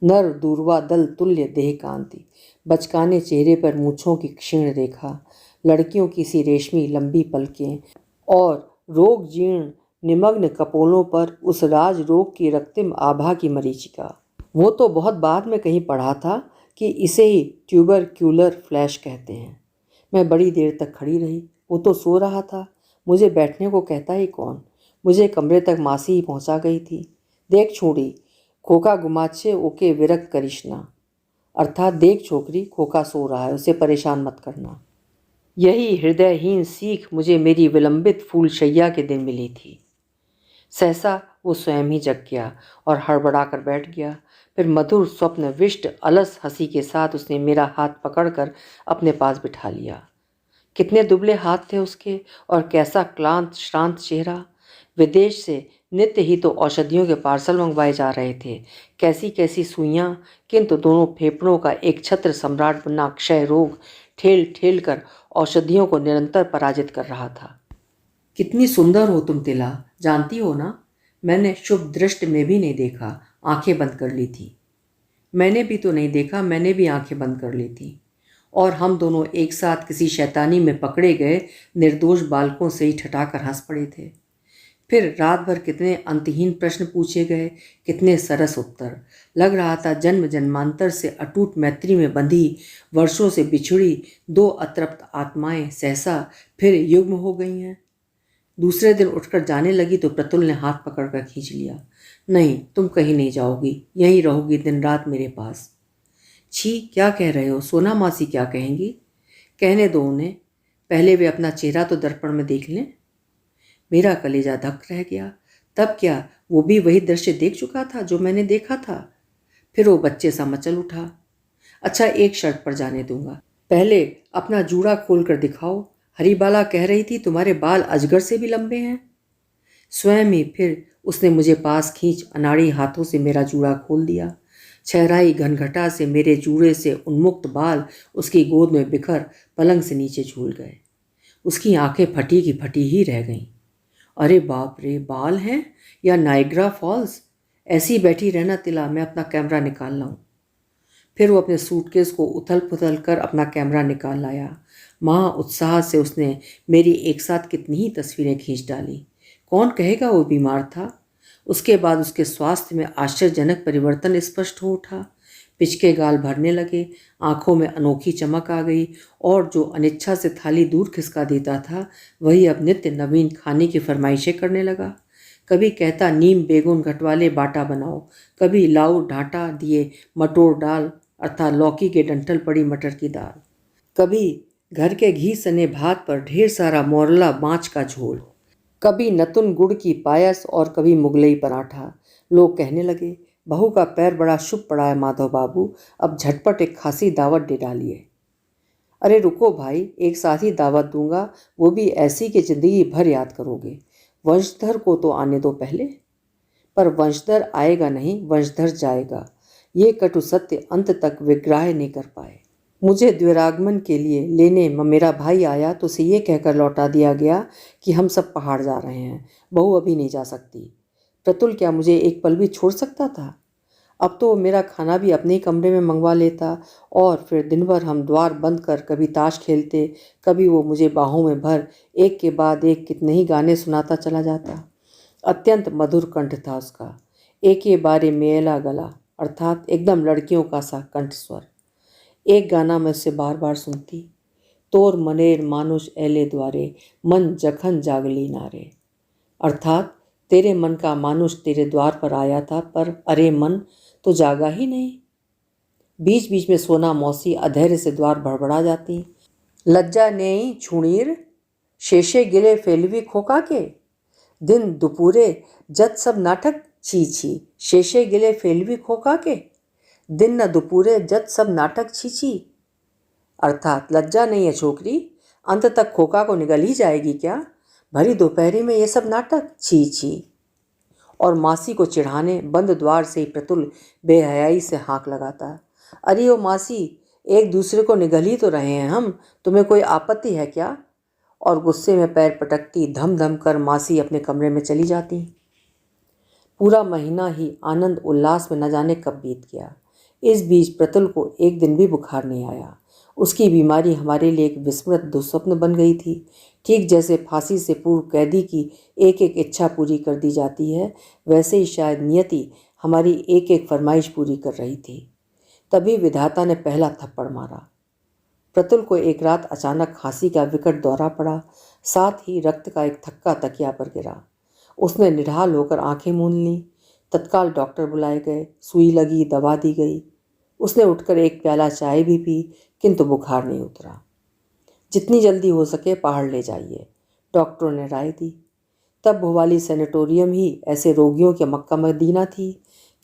नर दूरवा दल तुल्य देह कांति, बचकाने चेहरे पर मूछों की क्षीण रेखा, लड़कियों की सी रेशमी लंबी पलकें, और रोग जीर्ण निमग्न कपोलों पर उस राज रोग की रक्तिम आभा की मरीचिका। वो तो बहुत बाद में कहीं पढ़ा था कि इसे ही ट्यूबरक्यूलर फ्लैश कहते हैं। मैं बड़ी देर तक खड़ी रही। वो तो सो रहा था, मुझे बैठने को कहता ही कौन। मुझे कमरे तक मासी ही पहुंचा गई थी। देख छोड़ी, खोखा गुमाचे ओके विरक्त करिश्ना, अर्थात देख छोकरी, खोखा सो रहा है, उसे परेशान मत करना। यही हृदयहीन सीख मुझे मेरी विलंबित फूलशैया के दिन मिली थी। सहसा वो स्वयं ही जग गया और हड़बड़ा कर बैठ गया। फिर मधुर स्वप्न विष्ट अलस हंसी के साथ उसने मेरा हाथ पकड़कर अपने पास बिठा लिया। कितने दुबले हाथ थे उसके, और कैसा क्लांत श्रांत चेहरा। विदेश से नित्य ही तो औषधियों के पार्सल मंगवाए जा रहे थे। कैसी कैसी सुइयां, किंतु दोनों फेफड़ों का एक छत्र सम्राट बना क्षय रोग ठेल ठेल कर औषधियों को निरंतर पराजित कर रहा था। कितनी सुंदर हो तुम तिला, जानती हो ना, मैंने शुभ दृष्टि में भी नहीं देखा, आंखें बंद कर ली थी। मैंने भी तो नहीं देखा, मैंने भी आंखें बंद कर ली थी। और हम दोनों एक साथ किसी शैतानी में पकड़े गए निर्दोष बालकों से ही ठठाकर हंस पड़े थे। फिर रात भर कितने अंतहीन प्रश्न पूछे गए, कितने सरस उत्तर। लग रहा था जन्म जन्मांतर से अटूट मैत्री में बंधी, वर्षों से बिछड़ी दो अतृप्त आत्माएं सहसा फिर युग्म हो गई हैं। दूसरे दिन उठकर जाने लगी तो प्रतुल ने हाथ पकड़कर खींच लिया। नहीं, तुम कहीं नहीं जाओगी, यहीं रहोगी दिन रात मेरे पास। छी, क्या कह रहे हो? सोना मासी क्या कहेंगी? कहने दो उन्हें, पहले वे अपना चेहरा तो दर्पण में देख लें। मेरा कलेजा धक रह गया। तब क्या वो भी वही दृश्य देख चुका था जो मैंने देखा था? फिर वो बच्चे सा मचल उठा। अच्छा, एक शर्त पर जाने दूंगा, पहले अपना जूड़ा खोल कर दिखाओ। हरिबाला कह रही थी तुम्हारे बाल अजगर से भी लंबे हैं। स्वयं ही फिर उसने मुझे पास खींच अनाड़ी हाथों से मेरा जूड़ा खोल दिया। छहराई घनघटा से मेरे जूड़े से उन्मुक्त बाल उसकी गोद में बिखर पलंग से नीचे झूल गए। उसकी आंखें फटी की फटी ही रह गईं। अरे बाप रे, बाल हैं या नाइग्रा फॉल्स? ऐसी बैठी रहना तिला, मैं अपना कैमरा निकाल लाऊं। फिर वो अपने सूटकेस को उथल पुथल कर अपना कैमरा निकाल लाया। महा उत्साह से उसने मेरी एक साथ कितनी ही तस्वीरें खींच डाली। कौन कहेगा वो बीमार था? उसके बाद उसके स्वास्थ्य में आश्चर्यजनक परिवर्तन स्पष्ट हो उठा। पिचके गाल भरने लगे, आंखों में अनोखी चमक आ गई, और जो अनिच्छा से थाली दूर खिसका देता था वही अब नित्य नवीन खाने की फरमाइशें करने लगा। कभी कहता नीम बेगुन घटवाले बाटा बनाओ, कभी लाऊ ढांटा दिए मटोर डाल, अर्थात लौकी के डंठल पड़ी मटर की दाल, कभी घर के घी सने भात पर ढेर सारा मोरला माछ का झोल, कभी नतुन गुड़ की पायस और कभी मुगलई पराठा। लोग कहने लगे, बहू का पैर बड़ा शुभ पड़ा है माधव बाबू, अब झटपट एक खासी दावत दे डालिए। अरे रुको भाई, एक साथ ही दावत दूंगा, वो भी ऐसी कि जिंदगी भर याद करोगे। वंशधर को तो आने दो पहले। पर वंशधर आएगा नहीं, वंशधर जाएगा। ये कटु सत्य अंत तक विग्राह्य नहीं कर पाए। मुझे द्विरागमन के लिए लेने मेरा भाई आया तो उसे ये कहकर लौटा दिया गया कि हम सब पहाड़ जा रहे हैं, बहू अभी नहीं जा सकती। प्रतुल क्या मुझे एक पल भी छोड़ सकता था? अब तो वो मेरा खाना भी अपने ही कमरे में मंगवा लेता और फिर दिन भर हम द्वार बंद कर कभी ताश खेलते, कभी वो मुझे बाहों में भर एक के बाद एक कितने ही गाने सुनाता चला जाता। अत्यंत मधुर कंठ था उसका, एक ये बारे मेला गला, अर्थात एकदम लड़कियों का सा कंठ स्वर। एक गाना मैं उससे बार बार सुनती, तोर मनेर मानुष एले द्वारे, मन जखन जागली नारे, अर्थात तेरे मन का मानुष तेरे द्वार पर आया था, पर अरे मन तो जागा ही नहीं। बीच बीच में सोना मौसी अधैर्य से द्वार भड़बड़ा जाती। लज्जा नेई छुणीर, शेषे गिले फेलवी खोका के, दिन दुपूरे जत सब नाटक छी छी, शेषे गिले फेलवी खोका के, दिन न दुपूरे जत सब नाटक छी छी, अर्थात लज्जा नहीं है छोकरी, अंत तक खोका को निगल ही जाएगी क्या? भरी दोपहरी में ये सब नाटक, छी छी। और मासी को चिढ़ाने बंद द्वार से ही प्रतुल बेहयाई से हाँक लगाता, अरे ओ मासी, एक दूसरे को निगल ही तो रहे हैं हम, तुम्हें कोई आपत्ति है क्या? और गुस्से में पैर पटकती धम धम कर मासी अपने कमरे में चली जाती। पूरा महीना ही आनंद उल्लास में न जाने कब बीत गया। इस बीच प्रतुल को एक दिन भी बुखार नहीं आया। उसकी बीमारी हमारे लिए एक विस्मृत दुस्वप्न बन गई थी। ठीक जैसे फांसी से पूर्व कैदी की एक एक इच्छा पूरी कर दी जाती है, वैसे ही शायद नियति हमारी एक एक फरमाइश पूरी कर रही थी। तभी विधाता ने पहला थप्पड़ मारा। प्रतुल को एक रात अचानक खांसी का विकट दौरा पड़ा, साथ ही रक्त का एक थक्का तकिया पर गिरा। उसने निढाल होकर आंखें मूंद लीं। तत्काल डॉक्टर बुलाए गए, सुई लगी, दवा दी गई। उसने उठकर एक प्याला चाय भी पी, किंतु बुखार नहीं उतरा। जितनी जल्दी हो सके पहाड़ ले जाइए, डॉक्टरों ने राय दी। तब भोवाली सैनिटोरियम ही ऐसे रोगियों के मक्का मदीना थी,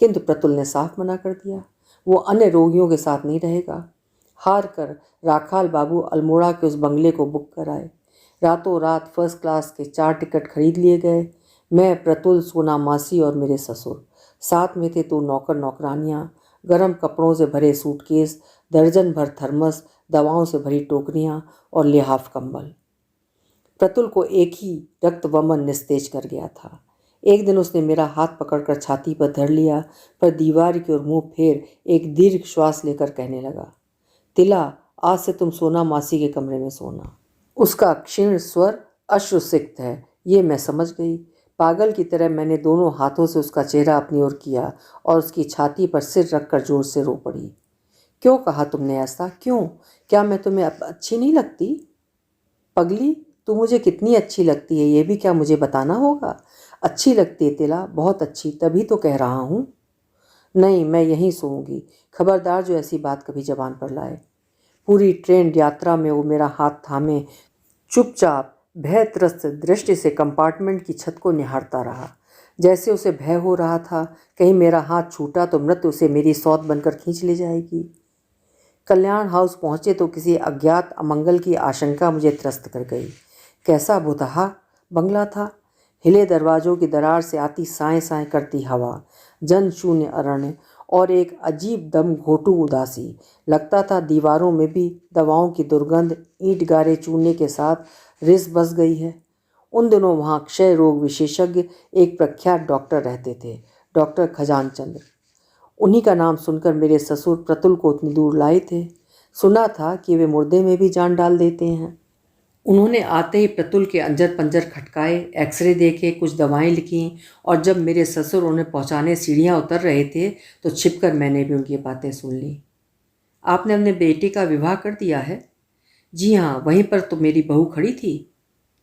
किंतु प्रतुल ने साफ मना कर दिया, वो अन्य रोगियों के साथ नहीं रहेगा। हार कर राखाल बाबू अल्मोड़ा के उस बंगले को बुक कराए। रातों रात फर्स्ट क्लास के 4 टिकट खरीद लिए गए। मैं, प्रतुल, सोना मासी और मेरे ससुर। साथ में थे 2 नौकर नौकरानियाँ, गर्म कपड़ों से भरे सूटकेस, दर्जन भर थर्मस, दवाओं से भरी टोकरियाँ और लिहाफ कंबल। प्रतुल को एक ही रक्त वमन निस्तेज कर गया था। एक दिन उसने मेरा हाथ पकड़कर छाती पर धर लिया, पर दीवार की ओर मुंह फेर एक दीर्घ श्वास लेकर कहने लगा, तिला, आज से तुम सोना मासी के कमरे में सोना। उसका क्षीण स्वर अश्रुसिक्त है, ये मैं समझ गई। पागल की तरह मैंने दोनों हाथों से उसका चेहरा अपनी ओर किया और उसकी छाती पर सिर रखकर जोर से रो पड़ी। क्यों कहा तुमने ऐसा? क्यों? क्या मैं तुम्हें अच्छी नहीं लगती? पगली, तू मुझे कितनी अच्छी लगती है ये भी क्या मुझे बताना होगा? अच्छी लगती है तिला, बहुत अच्छी, तभी तो कह रहा हूँ। नहीं, मैं यहीं सोऊंगी। खबरदार जो ऐसी बात कभी जबान पर लाए। पूरी ट्रेन यात्रा में वो मेरा हाथ थामे चुपचाप भयत्रस्त दृष्टि से कंपार्टमेंट की छत को निहारता रहा। जैसे उसे भय हो रहा था कहीं मेरा हाथ छूटा तो मृत्यु उसे मेरी सौत बनकर खींच ले जाएगी। कल्याण हाउस पहुंचे तो किसी अज्ञात अमंगल की आशंका मुझे त्रस्त कर गई। कैसा भुतहा बंगला था। हिले दरवाजों की दरार से आती साएं साएं करती हवा, जन शून्य अरण्य और एक अजीब दम घोटू उदासी। लगता था दीवारों में भी दवाओं की दुर्गंध ईंट गारे चूने के साथ रिस बस गई है। उन दिनों वहाँ क्षय रोग विशेषज्ञ एक प्रख्यात डॉक्टर रहते थे, डॉक्टर खजान चंद्र। उन्हीं का नाम सुनकर मेरे ससुर प्रतुल को उतनी दूर लाए थे। सुना था कि वे मुर्दे में भी जान डाल देते हैं। उन्होंने आते ही प्रतुल के अंजर पंजर खटकाए, एक्सरे देखे, कुछ दवाएं लिखीं और जब मेरे ससुर उन्हें पहुंचाने सीढ़ियां उतर रहे थे तो छिपकर मैंने भी उनकी बातें सुन ली। आपने अपने बेटे का विवाह कर दिया है? जी हाँ, वहीं पर तो मेरी बहू खड़ी थी।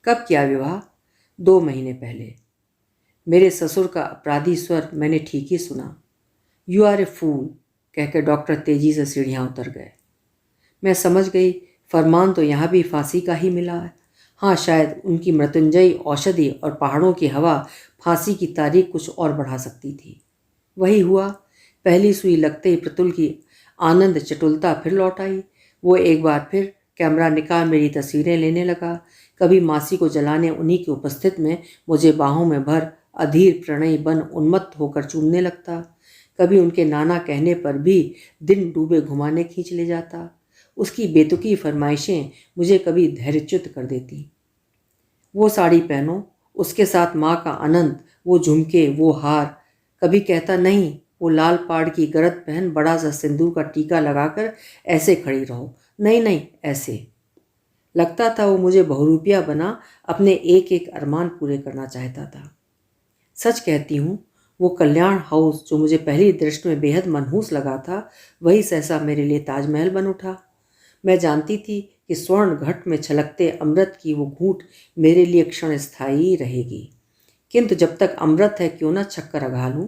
कब किया विवाह? 2 महीने पहले। मेरे ससुर का अपराधी स्वर मैंने ठीक ही सुना। यू आर ए फूल कहकर डॉक्टर तेजी से सीढ़ियाँ उतर गए। मैं समझ गई फरमान तो यहाँ भी फांसी का ही मिला है। हाँ, शायद उनकी मृत्युंजयी औषधि और पहाड़ों की हवा फांसी की तारीख कुछ और बढ़ा सकती थी। वही हुआ। पहली सुई लगते ही प्रतुल की आनंद चटुलता फिर लौट आई। वो एक बार फिर कैमरा निकाल मेरी तस्वीरें लेने लगा। कभी मासी को जलाने उन्हीं की उपस्थित में मुझे बाहों में भर अधीर प्रणयी बन उन्मत्त होकर चूमने लगता। कभी उनके नाना कहने पर भी दिन डूबे घुमाने खींच ले जाता। उसकी बेतुकी फरमाइशें मुझे कभी धैर्यच्युत कर देती। वो साड़ी पहनो, उसके साथ माँ का आनंद, वो झुमके, वो हार। कभी कहता नहीं, वो लाल पाड़ की गरद पहन बड़ा सा सिंदूर का टीका लगाकर ऐसे खड़ी रहो। नहीं नहीं, ऐसे। लगता था वो मुझे बहुरूपिया बना अपने एक एक अरमान पूरे करना चाहता था। सच कहती हूँ, वो कल्याण हाउस जो मुझे पहली दृष्टि में बेहद मनहूस लगा था, वही सहसा मेरे लिए ताजमहल बन उठा। मैं जानती थी कि स्वर्ण घट में छलकते अमृत की वो घूंट मेरे लिए क्षण स्थायी रहेगी, किंतु जब तक अमृत है क्यों न छक्कर अघा लूं।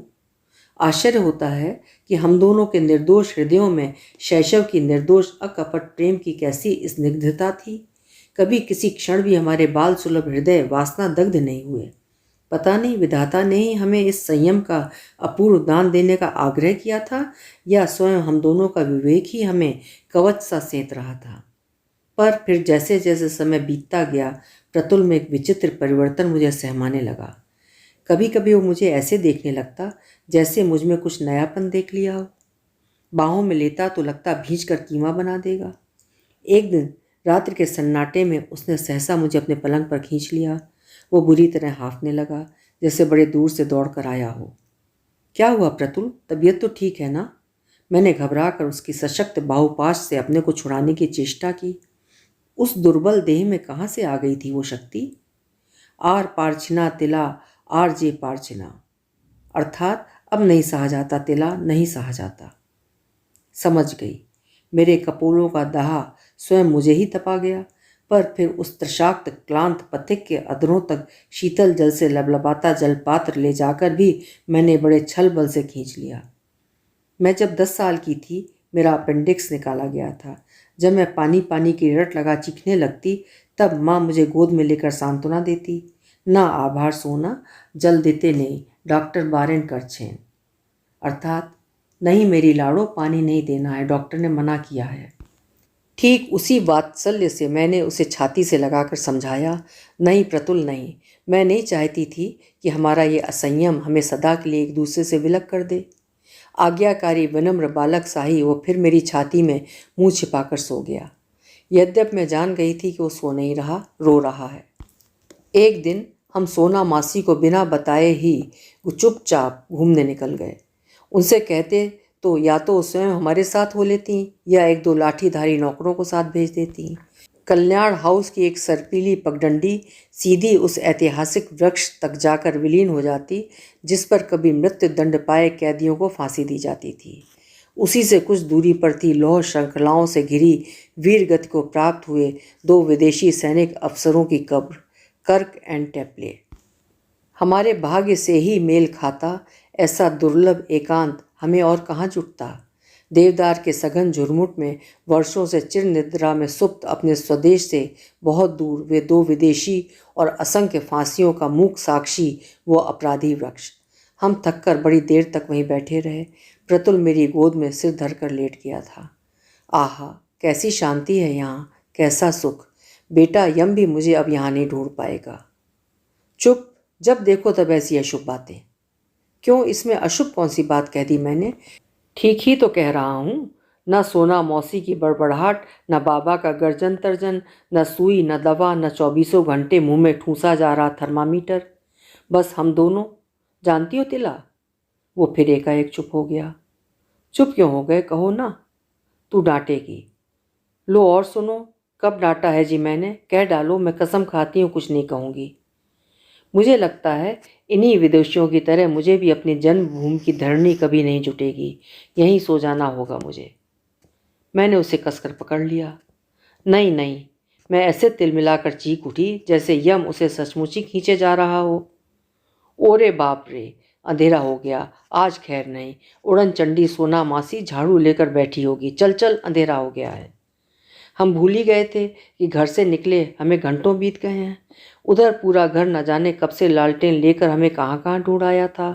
आश्चर्य होता है कि हम दोनों के निर्दोष हृदयों में शैशव की निर्दोष अकपट प्रेम की कैसी स्निग्धता थी। कभी किसी क्षण भी हमारे बाल सुलभ हृदय वासना दग्ध नहीं हुए। पता नहीं विधाता ने ही हमें इस संयम का अपूर्व दान देने का आग्रह किया था, या स्वयं हम दोनों का विवेक ही हमें कवच सा सेंत रहा था। पर फिर जैसे जैसे समय बीतता गया, प्रतुल में एक विचित्र परिवर्तन मुझे सहमाने लगा। कभी कभी वो मुझे ऐसे देखने लगता जैसे मुझ में कुछ नयापन देख लिया हो। बाहों में लेता तो लगता भींच कर कीमा बना देगा। एक दिन रात्रि के सन्नाटे में उसने सहसा मुझे अपने पलंग पर खींच लिया। वो बुरी तरह हांफने लगा, जैसे बड़े दूर से दौड़ कर आया हो। क्या हुआ प्रतुल, तबीयत तो ठीक है ना? मैंने घबरा कर उसकी सशक्त बाहुपाश से अपने को छुड़ाने की चेष्टा की। उस दुर्बल देह में कहाँ से आ गई थी वो शक्ति? आर पार छिना तिला, आर जे पार छिना, अर्थात अब नहीं सहा जाता तिला, नहीं सहा जाता। समझ गई। मेरे कपोलों का दाह स्वयं मुझे ही तपा गया। पर फिर उस त्रशाक्त क्लांत पथिक के अधरों तक शीतल जल से लबलबाता जलपात्र ले जाकर भी मैंने बड़े छल बल से खींच लिया। मैं जब 10 साल की थी, मेरा अपेंडिक्स निकाला गया था। जब मैं पानी पानी की रट लगा चीखने लगती, तब माँ मुझे गोद में लेकर सांत्वना देती। ना आभार सोना, जल देते नहीं, डॉक्टर बारेन कर छेन, अर्थात नहीं मेरी लाड़ो, पानी नहीं देना है, डॉक्टर ने मना किया है। ठीक उसी वात्सल्य से मैंने उसे छाती से लगाकर समझाया, नहीं प्रतुल नहीं, मैं नहीं चाहती थी कि हमारा ये असंयम हमें सदा के लिए एक दूसरे से विलग कर दे। आज्ञाकारी विनम्र बालक सा ही वो फिर मेरी छाती में मुंह छिपाकर सो गया। यद्यप मैं जान गई थी कि वो सो नहीं रहा, रो रहा है। एक दिन हम सोना मासी को बिना बताए ही चुपचाप घूमने निकल गए। उनसे कहते तो या तो स्वयं हमारे साथ हो लेती या एक दो लाठीधारी नौकरों को साथ भेज देती। कल्याण हाउस की एक सरपीली पगडंडी सीधी उस ऐतिहासिक वृक्ष तक जाकर विलीन हो जाती जिस पर कभी मृत्यु दंड पाए कैदियों को फांसी दी जाती थी। उसी से कुछ दूरी पर थी लौह श्रृंखलाओं से घिरी वीर गति को प्राप्त हुए 2 विदेशी सैनिक अफसरों की कब्र, कर्क एंड टेप्ले। हमारे भाग्य से ही मेल खाता ऐसा दुर्लभ एकांत हमें और कहाँ जुटता। देवदार के सघन झुरमुट में वर्षों से चिर निद्रा में सुप्त अपने स्वदेश से बहुत दूर वे 2 विदेशी और असंख्य फांसियों का मूक साक्षी वो अपराधी वृक्ष। हम थककर बड़ी देर तक वहीं बैठे रहे। प्रतुल मेरी गोद में सिर धरकर लेट गया था। आहा, कैसी शांति है यहाँ, कैसा सुख। बेटा यम भी मुझे अब यहाँ नहीं ढूंढ पाएगा। चुप, जब देखो तब ऐसी अशुभ बातें। क्यों, इसमें अशुभ कौन सी बात कह दी मैंने? ठीक ही तो कह रहा हूँ। न सोना मौसी की बड़बड़ाहट, न बाबा का गर्जन तर्जन, न सुई, न दवा, न 24 घंटे मुंह में ठूंसा जा रहा थर्मामीटर। बस हम दोनों। जानती हो तिला? वो फिर एकाएक चुप हो गया। चुप क्यों हो गए, कहो ना। तू डांटेगी। लो और सुनो। कब डांटा है जी मैंने? कह डालो, मैं कसम खाती हूँ कुछ नहीं कहूँगी। मुझे लगता है इन्हीं विदेशियों की तरह मुझे भी अपनी जन्मभूमि की धरनी कभी नहीं जुटेगी। यहीं सो जाना होगा मुझे। मैंने उसे कसकर पकड़ लिया। नहीं नहीं, मैं ऐसे तिलमिलाकर चीख उठी जैसे यम उसे सचमुच ही खींचे जा रहा हो। ओरे बाप रे, अंधेरा हो गया। आज खैर नहीं। उड़न चंडी सोना मासी झाड़ू लेकर बैठी होगी। चल चल, अंधेरा हो गया है। हम भूल ही गए थे कि घर से निकले हमें घंटों बीत गए हैं। उधर पूरा घर न जाने कब से लालटेन लेकर हमें कहाँ कहाँ ढूंढ आया था।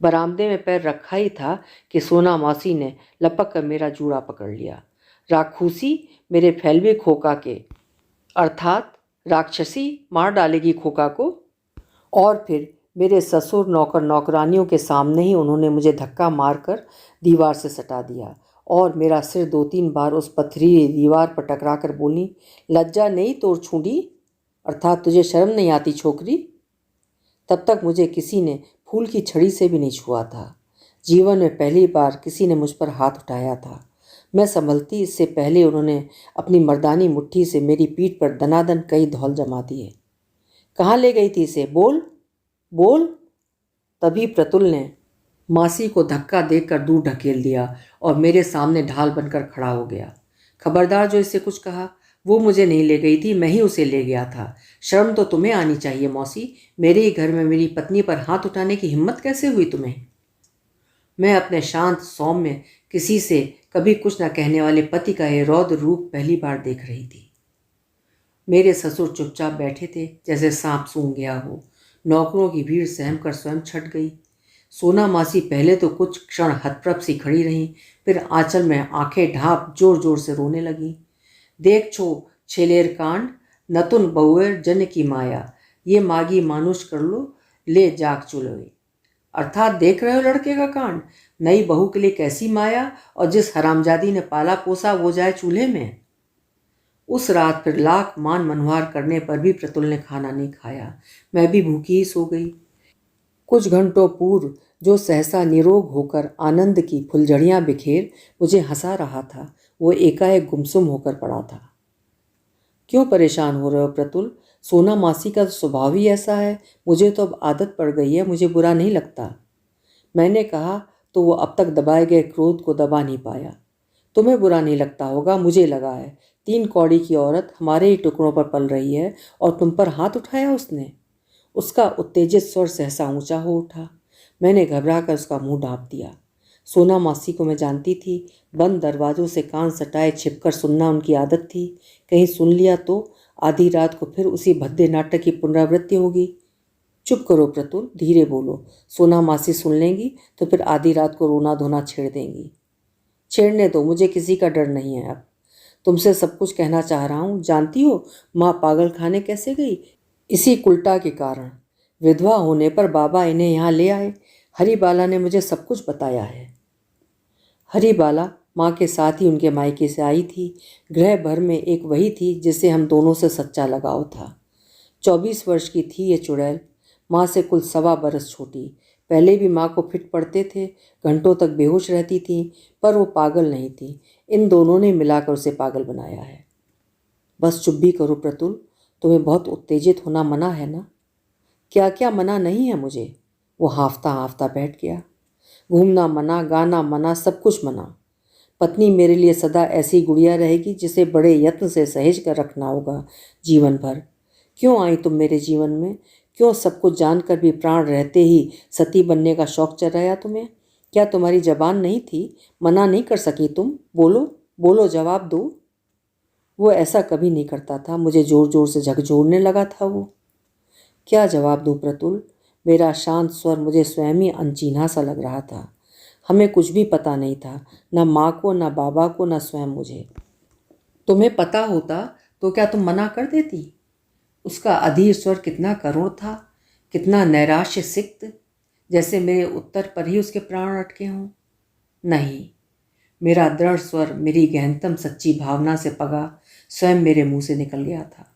बरामदे में पैर रखा ही था कि सोना मौसी ने लपक कर मेरा जूड़ा पकड़ लिया। राक्षसी मेरे फैलवे खोका के, अर्थात राक्षसी मार डालेगी खोका को। और फिर मेरे ससुर नौकर नौकरानियों के सामने ही उन्होंने मुझे धक्का मारकर दीवार से सटा दिया और मेरा सिर 2-3 बार उस पथरीली दीवार पर टकरा कर बोली, लज्जा नहीं तोड़ छूंडी, अर्थात तुझे शर्म नहीं आती छोकरी। तब तक मुझे किसी ने फूल की छड़ी से भी नहीं छुआ था। जीवन में पहली बार किसी ने मुझ पर हाथ उठाया था। मैं संभलती इससे पहले उन्होंने अपनी मर्दानी मुट्ठी से मेरी पीठ पर दनादन कई धौल जमा दिए। कहाँ ले गई थी इसे? बोल बोल। तभी प्रतुल ने मासी को धक्का देकर दूर ढकेल दिया और मेरे सामने ढाल बनकर खड़ा हो गया। खबरदार जो इससे कुछ कहा। वो मुझे नहीं ले गई थी, मैं ही उसे ले गया था। शर्म तो तुम्हें आनी चाहिए मौसी, मेरे ही घर में मेरी पत्नी पर हाथ उठाने की हिम्मत कैसे हुई तुम्हें? मैं अपने शांत सौम्य किसी से कभी कुछ न कहने वाले पति का ये रौद्र रूप पहली बार देख रही थी। मेरे ससुर चुपचाप बैठे थे जैसे सांप सूंघ गया हो। नौकरों की भीड़ सहम कर स्वयं छट गई। सोना मासी पहले तो कुछ क्षण हतप्रभ सी खड़ी रहीं, फिर आंचल में आंखें ढांप जोर जोर से रोने लगीं। देख छो छेलेर कांड, नतुन बहुएर जन की माया, ये मागी मानुष कर लो, ले जाग चुलोए। अर्थात देख रहे हो लड़के का कांड, नई बहू के लिए कैसी माया, और जिस हरामजादी ने पाला पोसा वो जाए चूल्हे में। उस रात फिर लाख मान मनोहार करने पर भी प्रतुल ने खाना नहीं खाया। मैं भी भूखी ही सो गई। कुछ घंटों पूर्व जो सहसा निरोग होकर आनंद की फुलझड़ियां बिखेर मुझे हंसा रहा था, वो एकाएक गुमसुम होकर पड़ा था। क्यों परेशान हो रहे हो प्रतुल? सोना मासी का तो स्वभाव ही ऐसा है। मुझे तो अब आदत पड़ गई है, मुझे बुरा नहीं लगता। मैंने कहा तो वो अब तक दबाए गए क्रोध को दबा नहीं पाया। तुम्हें बुरा नहीं लगता होगा, मुझे लगा है। 3 कौड़ी की औरत हमारे ही टुकड़ों पर पल रही है और तुम पर हाथ उठाया उसने। उसका उत्तेजित स्वर सहसा ऊंचा हो उठा। मैंने घबरा कर उसका मुंह ढांप दिया। सोना मासी को मैं जानती थी। बंद दरवाजों से कान सटाए छिपकर सुनना उनकी आदत थी। कहीं सुन लिया तो आधी रात को फिर उसी भद्दे नाटक की पुनरावृत्ति होगी। चुप करो प्रतुल, धीरे बोलो। सोना मासी सुन लेंगी तो फिर आधी रात को रोना धोना छेड़ देंगी। छेड़ने दो, मुझे किसी का डर नहीं है। अब तुमसे सब कुछ कहना चाह रहा हूँ। जानती हो माँ पागल खाने कैसे गई? इसी कुल्टा के कारण। विधवा होने पर बाबा इन्हें यहाँ ले आए। हरिबाला ने मुझे सब कुछ बताया है। हरिबाला माँ के साथ ही उनके मायके से आई थी। गृह भर में एक वही थी जिससे हम दोनों से सच्चा लगाव था। 24 वर्ष की थी ये चुड़ैल, माँ से कुल 1.25 बरस छोटी। पहले भी माँ को फिट पड़ते थे, घंटों तक बेहोश रहती थी, पर वो पागल नहीं थी। इन दोनों ने मिलाकर उसे पागल बनाया है। बस चुप भी करो प्रतुल, तुम्हें बहुत उत्तेजित होना मना है ना? क्या क्या मना नहीं है मुझे? वो हाफता हाफता बैठ गया। घूमना मना, गाना मना, सब कुछ मना। पत्नी मेरे लिए सदा ऐसी गुड़िया रहेगी जिसे बड़े यत्न से सहेज कर रखना होगा जीवन भर। क्यों आई तुम मेरे जीवन में? क्यों सब कुछ जानकर भी प्राण रहते ही सती बनने का शौक चढ़ाया तुम्हें? क्या तुम्हारी जबान नहीं थी? मना नहीं कर सकी तुम? बोलो बोलो, जवाब दो। वो ऐसा कभी नहीं करता था। मुझे जोर जोर से झकझोरने लगा था वो। क्या जवाब दूँ प्रतुल? मेरा शांत स्वर मुझे स्वयं ही अनचिन्हा सा लग रहा था। हमें कुछ भी पता नहीं था, न माँ को, न बाबा को, न स्वयं मुझे। तुम्हें पता होता तो क्या तुम मना कर देती? उसका अधीर स्वर कितना करुण था, कितना नैराश्य सिक्त, जैसे मेरे उत्तर पर ही उसके प्राण अटके हों। नहीं, मेरा दृढ़ स्वर मेरी गहनतम सच्ची भावना से पगा स्वयं मेरे मुंह से निकल गया था।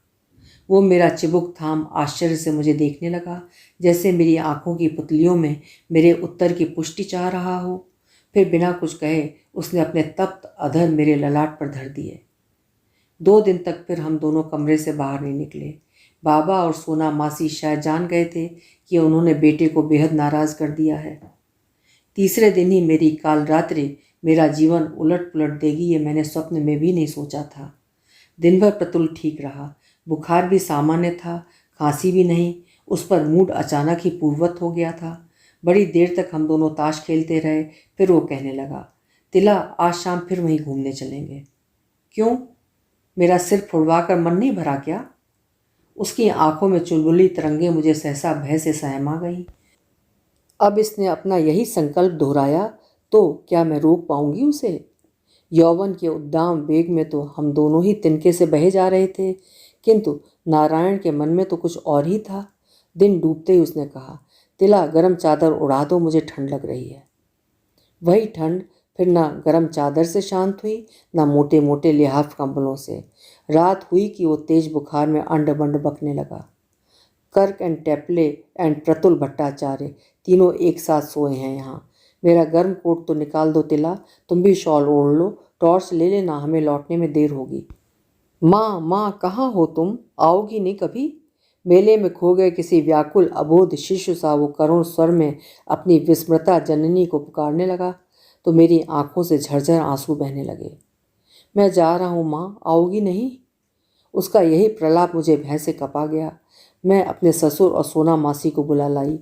वो मेरा चिबुक थाम आश्चर्य से मुझे देखने लगा, जैसे मेरी आंखों की पुतलियों में मेरे उत्तर की पुष्टि चाह रहा हो। फिर बिना कुछ कहे उसने अपने तप्त अधर मेरे ललाट पर धर दिए। 2 दिन तक फिर हम दोनों कमरे से बाहर नहीं निकले। बाबा और सोना मासी शायद जान गए थे कि उन्होंने बेटे को बेहद नाराज कर दिया है। तीसरे दिन ही मेरी काल रात्रि मेरा जीवन उलट पुलट देगी, ये मैंने स्वप्न में भी नहीं सोचा था। दिन भर प्रतुल ठीक रहा। बुखार भी सामान्य था, खांसी भी नहीं। उस पर मूड अचानक ही पूर्ववत हो गया था। बड़ी देर तक हम दोनों ताश खेलते रहे। फिर वो कहने लगा, तिला आज शाम फिर वहीं घूमने चलेंगे। क्यों? मेरा सिर फुड़वा कर मन नहीं भरा क्या? उसकी आंखों में चुलबुली तरंगे मुझे सहसा भय से सहमा गई। अब इसने अपना यही संकल्प दोहराया तो क्या मैं रोक पाऊंगी उसे? यौवन के उद्दाम वेग में तो हम दोनों ही तिनके से बहे जा रहे थे, किंतु नारायण के मन में तो कुछ और ही था। दिन डूबते ही उसने कहा, तिला गरम चादर उड़ा दो, मुझे ठंड लग रही है। वही ठंड फिर ना गरम चादर से शांत हुई, ना मोटे मोटे लिहाफ कंबलों से। रात हुई कि वो तेज बुखार में अंड बंड बकने लगा। कर्क एंड टेपले एंड प्रतुल भट्टाचार्य तीनों एक साथ सोए हैं यहाँ। मेरा गर्म कोट तो निकाल दो तिला, तुम भी शॉल ओढ़ लो, टॉर्च ले लेना, हमें लौटने में देर होगी। माँ माँ कहाँ हो तुम, आओगी नहीं कभी? मेले में खो गए किसी व्याकुल अबोध शिशु सा वो करुण स्वर में अपनी विस्मृता जननी को पुकारने लगा तो मेरी आंखों से झरझर आंसू बहने लगे। मैं जा रहा हूँ माँ, आओगी नहीं? उसका यही प्रलाप मुझे भय से कपा गया। मैं अपने ससुर और सोना मासी को बुला लाई।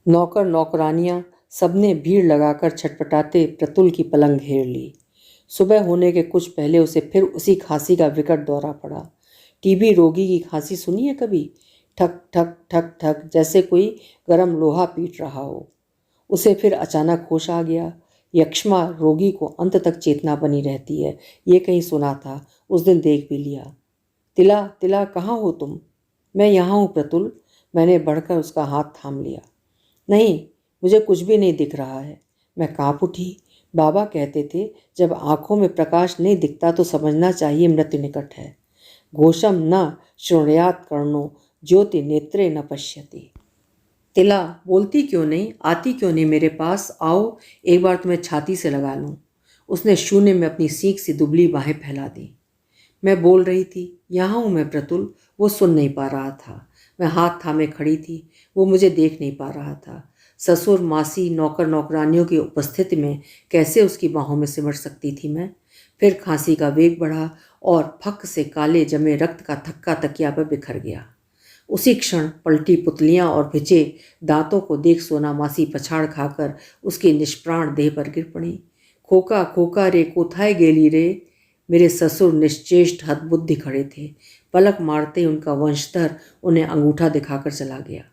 नौकर नौकरानियां सबने भीड़ लगाकर छटपटाते प्रतुल की पलंग घेर ली। सुबह होने के कुछ पहले उसे फिर उसी खांसी का विकट दौरा पड़ा। टीबी रोगी की खांसी सुनी है कभी? ठक ठक ठक ठक, जैसे कोई गर्म लोहा पीट रहा हो। उसे फिर अचानक होश आ गया। यक्ष्मा रोगी को अंत तक चेतना बनी रहती है, ये कहीं सुना था, उस दिन देख भी लिया। तिला तिला कहाँ हो तुम? मैं यहाँ हूँ प्रतुल। मैंने बढ़कर उसका हाथ थाम लिया। नहीं, मुझे कुछ भी नहीं दिख रहा है। मैं काँप उठी। बाबा कहते थे जब आंखों में प्रकाश नहीं दिखता तो समझना चाहिए मृत्यु निकट है। घोषम न शृणुयात् कर्णो ज्योति नेत्रे न पश्यति। तिला बोलती क्यों नहीं, आती क्यों नहीं मेरे पास? आओ एक बार तुम्हें छाती से लगा लूं। उसने शून्य में अपनी सीख सी दुबली बाहें फैला दी। मैं बोल रही थी, यहाँ हूँ मैं प्रतुल। वो सुन नहीं पा रहा था। मैं हाथ थामे खड़ी थी, वो मुझे देख नहीं पा रहा था। ससुर मासी नौकर नौकरानियों की उपस्थिति में कैसे उसकी बाहों में सिमट सकती थी मैं? फिर खांसी का वेग बढ़ा और फक से काले जमे रक्त का थक्का तकिया पर बिखर गया। उसी क्षण पलटी पुतलियां और भिजे दांतों को देख सोना मासी पछाड़ खाकर उसकी निष्प्राण देह पर गिर पड़ी। खोका खोका रे, कोथाए गेली रे। मेरे ससुर निश्चेष्ट हतबुद्धि खड़े थे। पलक मारते ही उनका वंशधर उन्हें अंगूठा दिखाकर चला गया।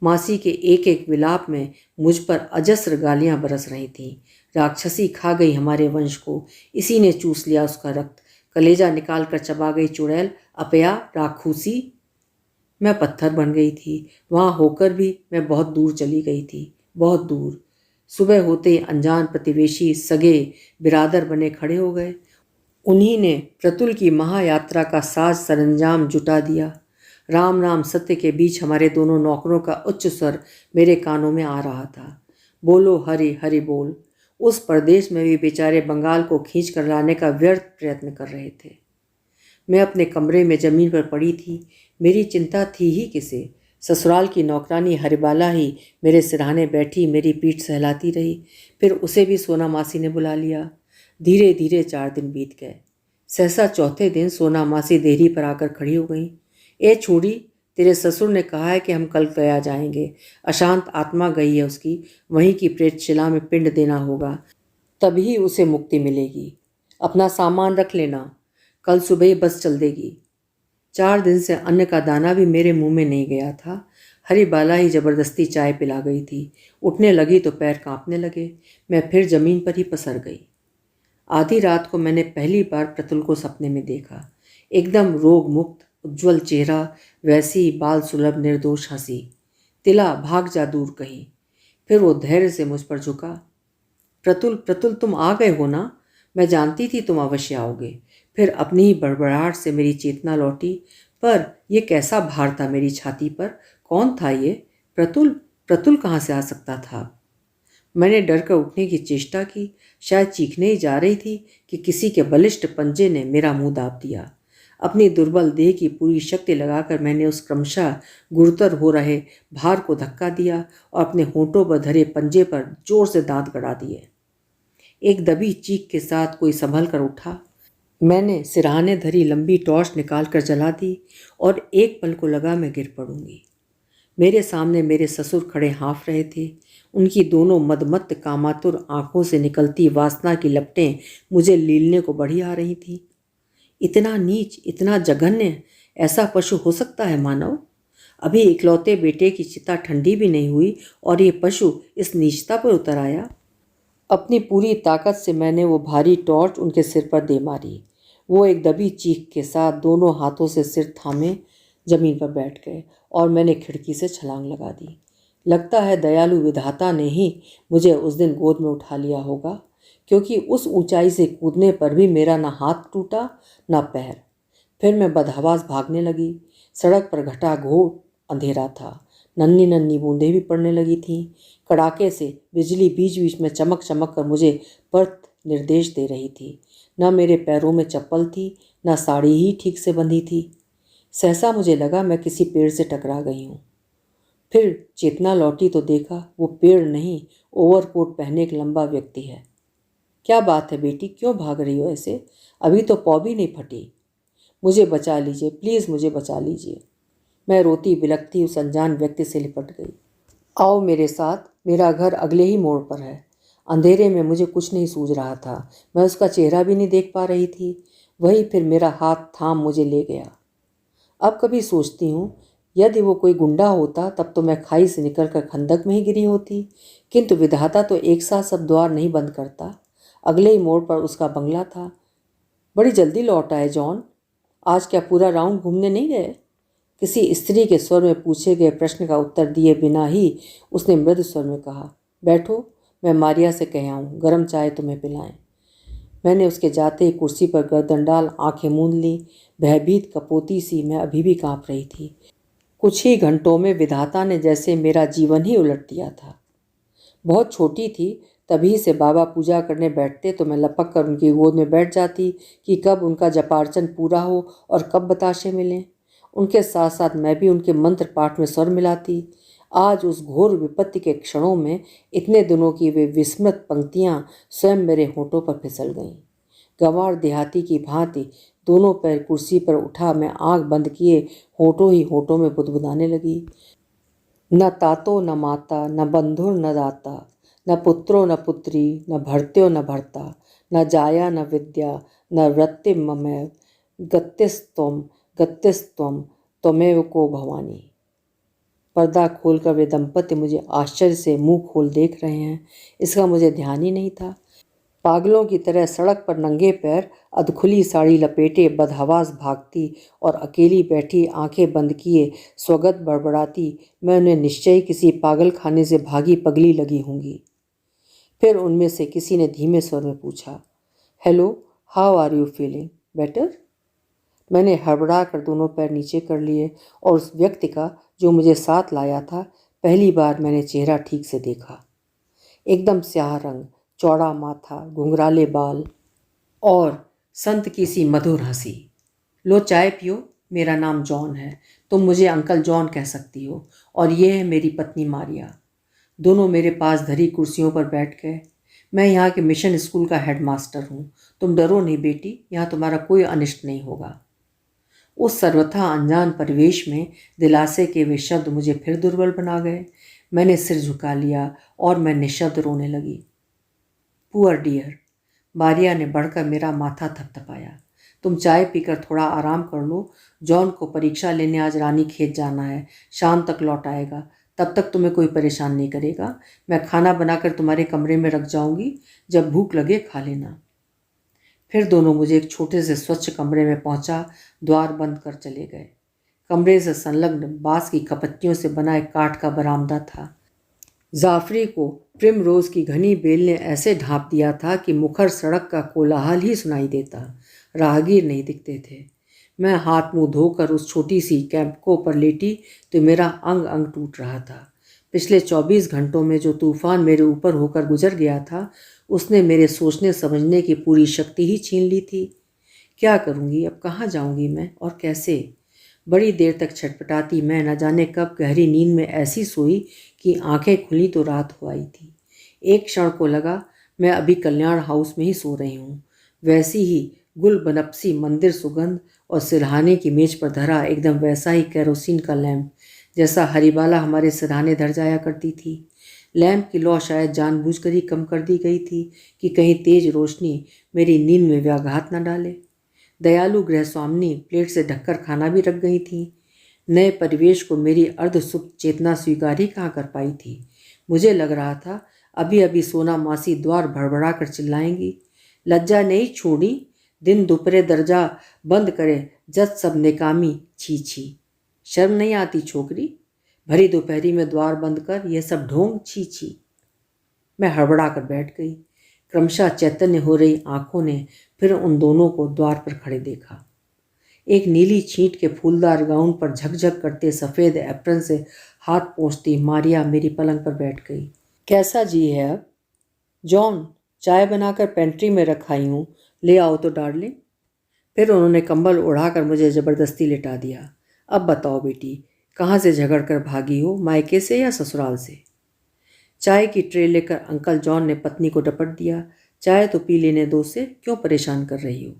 मासी के एक एक विलाप में मुझ पर अजस्र गालियां बरस रही थीं। राक्षसी खा गई हमारे वंश को, इसी ने चूस लिया उसका रक्त, कलेजा निकाल कर चबा गई चुड़ैल, अपया राखूसी। मैं पत्थर बन गई थी। वहाँ होकर भी मैं बहुत दूर चली गई थी, बहुत दूर। सुबह होते ही अनजान प्रतिवेशी सगे बिरादर बने खड़े हो गए। उन्हीं ने प्रतुल की महायात्रा का साज सरंजाम जुटा दिया। राम राम सत्य के बीच हमारे दोनों नौकरों का उच्च स्वर मेरे कानों में आ रहा था। बोलो हरि हरि बोल। उस प्रदेश में भी बेचारे बंगाल को खींच कर लाने का व्यर्थ प्रयत्न कर रहे थे। मैं अपने कमरे में जमीन पर पड़ी थी। मेरी चिंता थी ही किसे? ससुराल की नौकरानी हरिबाला ही मेरे सिरहाने बैठी मेरी पीठ सहलाती रही। फिर उसे भी सोना मासी ने बुला लिया। धीरे धीरे 4 दिन बीत गए। सहसा चौथे दिन सोना मासी देहरी पर आकर खड़ी हो गई। ए छोड़ी, तेरे ससुर ने कहा है कि हम कल गया जाएंगे। अशांत आत्मा गई है उसकी, वहीं की प्रेतशिला में पिंड देना होगा, तभी उसे मुक्ति मिलेगी। अपना सामान रख लेना, कल सुबह ही बस चल देगी। 4 दिन से अन्न का दाना भी मेरे मुंह में नहीं गया था। हरिबाला ही जबरदस्ती चाय पिला गई थी। उठने लगी तो पैर कांपने लगे। मैं फिर जमीन पर ही पसर गई। आधी रात को मैंने पहली बार प्रतुल को सपने में देखा। एकदम रोग मुक्त, उज्ज्वल चेहरा, वैसी बाल सुलभ निर्दोष हंसी। तिला भाग जा दूर कहीं। फिर वो धैर्य से मुझ पर झुका। प्रतुल प्रतुल, तुम आ गए हो ना? मैं जानती थी तुम अवश्य आओगे। फिर अपनी ही बड़बड़ाहट से मेरी चेतना लौटी। पर यह कैसा भार था मेरी छाती पर? कौन था ये? प्रतुल प्रतुल कहाँ से आ सकता था? मैंने डर कर उठने की चेष्टा की। शायद चीखने ही जा रही थी कि किसी के बलिष्ठ पंजे ने मेरा मुंह दाब दिया। अपनी दुर्बल देह की पूरी शक्ति लगाकर मैंने उस क्रमशः गुरुतर हो रहे भार को धक्का दिया और अपने होंठों पर धरे पंजे पर जोर से दांत गड़ा दिए। एक दबी चीख के साथ कोई संभल कर उठा। मैंने सिरहाने धरी लंबी टॉर्च निकाल कर जला दी और एक पल को लगा मैं गिर पड़ूंगी। मेरे सामने मेरे ससुर खड़े हाँफ रहे थे। उनकी दोनों मदमत्त कामातुर आंखों से निकलती वासना की लपटें मुझे लीलने को बढ़ी आ रही थीं। इतना नीच, इतना जघन्य, ऐसा पशु हो सकता है मानव? अभी इकलौते बेटे की चिता ठंडी भी नहीं हुई और ये पशु इस नीचता पर उतर आया। अपनी पूरी ताकत से मैंने वो भारी टॉर्च उनके सिर पर दे मारी। वो एक दबी चीख के साथ दोनों हाथों से सिर थामे जमीन पर बैठ गए और मैंने खिड़की से छलांग लगा दी। लगता है दयालु विधाता ने ही मुझे उस दिन गोद में उठा लिया होगा, क्योंकि उस ऊंचाई से कूदने पर भी मेरा ना हाथ टूटा ना पैर। फिर मैं बदहवास भागने लगी। सड़क पर घटाघोट अंधेरा था। नन्ही नन्ही बूंदें भी पड़ने लगी थीं। कड़ाके से बिजली बीच बीच में चमक चमक कर मुझे पथ निर्देश दे रही थी। न मेरे पैरों में चप्पल थी, न साड़ी ही ठीक से बंधी थी। सहसा मुझे लगा मैं किसी पेड़ से टकरा गई हूँ। फिर चेतना लौटी तो देखा वो पेड़ नहीं, ओवरकोट पहने एक लंबा व्यक्ति है। क्या बात है बेटी, क्यों भाग रही हो ऐसे? अभी तो पौ भी नहीं फटी। मुझे बचा लीजिए, प्लीज़ मुझे बचा लीजिए। मैं रोती बिलखती उस अनजान व्यक्ति से लिपट गई। आओ मेरे साथ, मेरा घर अगले ही मोड़ पर है। अंधेरे में मुझे कुछ नहीं सूझ रहा था। मैं उसका चेहरा भी नहीं देख पा रही थी। वही फिर मेरा हाथ थाम मुझे ले गया। अब कभी सोचती हूँ, यदि वो कोई गुंडा होता तब तो मैं खाई से निकलकर खंदक में ही गिरी होती। किंतु विधाता तो एक साथ सब द्वार नहीं बंद करता। अगले ही मोड़ पर उसका बंगला था। बड़ी जल्दी लौट आए जॉन। आज क्या पूरा राउंड घूमने नहीं गए? किसी स्त्री के स्वर में पूछे गए प्रश्न का उत्तर दिए बिना ही उसने मृदु स्वर में कहा, बैठो, मैं मारिया से कह आऊँ, गर्म चाय तुम्हें पिलाएं। मैंने उसके जाते ही कुर्सी पर गर्दन डाल आंखें मूंद ली। भयभीत कपोती सी मैं अभी भी कांप रही थी। कुछ ही घंटों में विधाता ने जैसे मेरा जीवन ही उलट दिया था। बहुत छोटी थी, तभी से बाबा पूजा करने बैठते तो मैं लपक कर उनकी गोद में बैठ जाती कि कब उनका जपार्चन पूरा हो और कब बताशे मिलें। उनके साथ साथ मैं भी उनके मंत्र पाठ में स्वर मिलाती। आज उस घोर विपत्ति के क्षणों में इतने दिनों की वे विस्मृत पंक्तियां स्वयं मेरे होठों पर फिसल गईं। गंवार देहाती की भांति दोनों पैर कुर्सी पर उठा मैं आंख बंद किए होठों ही होठों में बुदबुदाने लगी। न तातो न माता न बंधुर न दाता, न पुत्रो न पुत्री, न भर्त्यो न भर्ता, न जाया न विद्या, न वृत्तिम ममेव, गतिस्त्वम गतिस्त्वम त्वमेव को भवानी। पर्दा खोलकर वे दंपति मुझे आश्चर्य से मुंह खोल देख रहे हैं, इसका मुझे ध्यान ही नहीं था। पागलों की तरह सड़क पर नंगे पैर अधखुली साड़ी लपेटे बदहवास भागती और अकेली बैठी आंखें बंद किए स्वगत बड़बड़ाती मैं उन्हें निश्चय किसी पागल खाने से भागी पगली लगी होंगी। फिर उनमें से किसी ने धीमे स्वर में पूछा, hello, how are you feeling? Better? मैंने हड़बड़ा कर दोनों पैर नीचे कर लिए और उस व्यक्ति का जो मुझे साथ लाया था पहली बार मैंने चेहरा ठीक से देखा। एकदम स्याह रंग, चौड़ा माथा, घुंघराले बाल और संत की सी मधुर हंसी। लो चाय पियो, मेरा नाम जॉन है, तुम मुझे अंकल जॉन कह सकती हो, और ये है मेरी पत्नी मारिया। दोनों मेरे पास धरी कुर्सियों पर बैठ गए। मैं यहाँ के मिशन स्कूल का हेडमास्टर हूँ। तुम डरो नहीं बेटी, यहाँ तुम्हारा कोई अनिष्ट नहीं होगा। उस सर्वथा अनजान परिवेश में दिलासे के वे शब्द मुझे फिर दुर्बल बना गए। मैंने सिर झुका लिया और मैं निःशब्द रोने लगी। पुअर डियर, मारिया ने बढ़कर मेरा माथा थपथपाया। तुम चाय पीकर थोड़ा आराम कर लो। जॉन को परीक्षा लेने आज रानी खेत जाना है, शाम तक लौट आएगा। तब तक तुम्हें कोई परेशान नहीं करेगा। मैं खाना बनाकर तुम्हारे कमरे में रख जाऊंगी, जब भूख लगे खा लेना। फिर दोनों मुझे एक छोटे से स्वच्छ कमरे में पहुंचा द्वार बंद कर चले गए। कमरे से संलग्न बांस की खपत्तियों से बना एक काठ का बरामदा था। जाफरी को प्रिमरोज की घनी बेल ने ऐसे ढांप दिया था कि मुखर सड़क का कोलाहल ही सुनाई देता। राहगीर नहीं दिखते थे। मैं हाथ मुंह धोकर उस छोटी सी कैंपको पर लेटी तो मेरा अंग अंग टूट रहा था। पिछले 24 घंटों में जो तूफान मेरे ऊपर होकर गुजर गया था, उसने मेरे सोचने समझने की पूरी शक्ति ही छीन ली थी। क्या करूँगी अब, कहाँ जाऊँगी मैं और कैसे? बड़ी देर तक छटपटाती मैं न जाने कब गहरी नींद में ऐसी सोई कि आंखें खुली तो रात हो आई थी। एक क्षण को लगा मैं अभी कल्याण हाउस में ही सो रही हूँ। वैसी ही गुल बनपसी मंदिर सुगंध और सिरहाने की मेज पर धरा एकदम वैसा ही केरोसिन का लैंप जैसा हरिबाला हमारे सिरहाने धर जाया करती थी। लैंप की लौ शायद जानबूझकर ही कम कर दी गई थी कि कहीं तेज रोशनी मेरी नींद में व्याघात न डाले। दयालु गृहस्वामिनी प्लेट से ढककर खाना भी रख गई थी। नए परिवेश को मेरी अर्धसुप्त चेतना स्वीकार ही कहाँ कर पाई थी। मुझे लग रहा था अभी अभी सोना मासी द्वार भड़बड़ा कर चिल्लाएंगी, लज्जा नहीं छोड़ी, दिन दोपहरे दरजा बंद करे, जज सब नेकामी, छी छी, शर्म नहीं आती छोकरी, भरी दोपहरी में द्वार बंद कर, यह सब ढोंग, छी छी। मैं हड़बड़ा कर बैठ गई। क्रमशः चैतन्य हो रही आंखों ने फिर उन दोनों को द्वार पर खड़े देखा। एक नीली छींट के फूलदार गाउन पर झकझक करते सफ़ेद एप्रन से हाथ पोंछती मारिया मेरी पलंग पर बैठ गई। कैसा जी है अब? जॉन, चाय बनाकर पेंट्री में रखाई हूँ, ले आओ तो डार्लिंग। फिर उन्होंने कंबल उड़ाकर मुझे ज़बरदस्ती लिटा दिया। अब बताओ बेटी, कहाँ से झगड़ कर भागी हो, मायके से या ससुराल से? चाय की ट्रे लेकर अंकल जॉन ने पत्नी को डपट दिया। चाय तो पी लेने दो से, क्यों परेशान कर रही हो?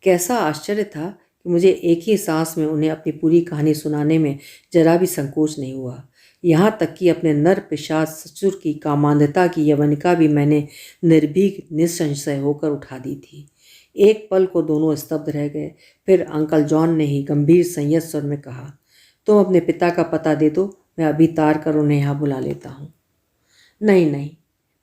कैसा आश्चर्य था कि मुझे एक ही सांस में उन्हें अपनी पूरी कहानी सुनाने में जरा भी संकोच नहीं हुआ। यहाँ तक कि अपने नर पिशाच ससुर की कामांधता की यवनिका भी मैंने निर्भीक निसंशय होकर उठा दी थी। एक पल को दोनों स्तब्ध रह गए। फिर अंकल जॉन ने ही गंभीर संयत स्वर में कहा, तुम अपने पिता का पता दे दो, मैं अभी तार कर उन्हें यहाँ बुला लेता हूँ। नहीं नहीं,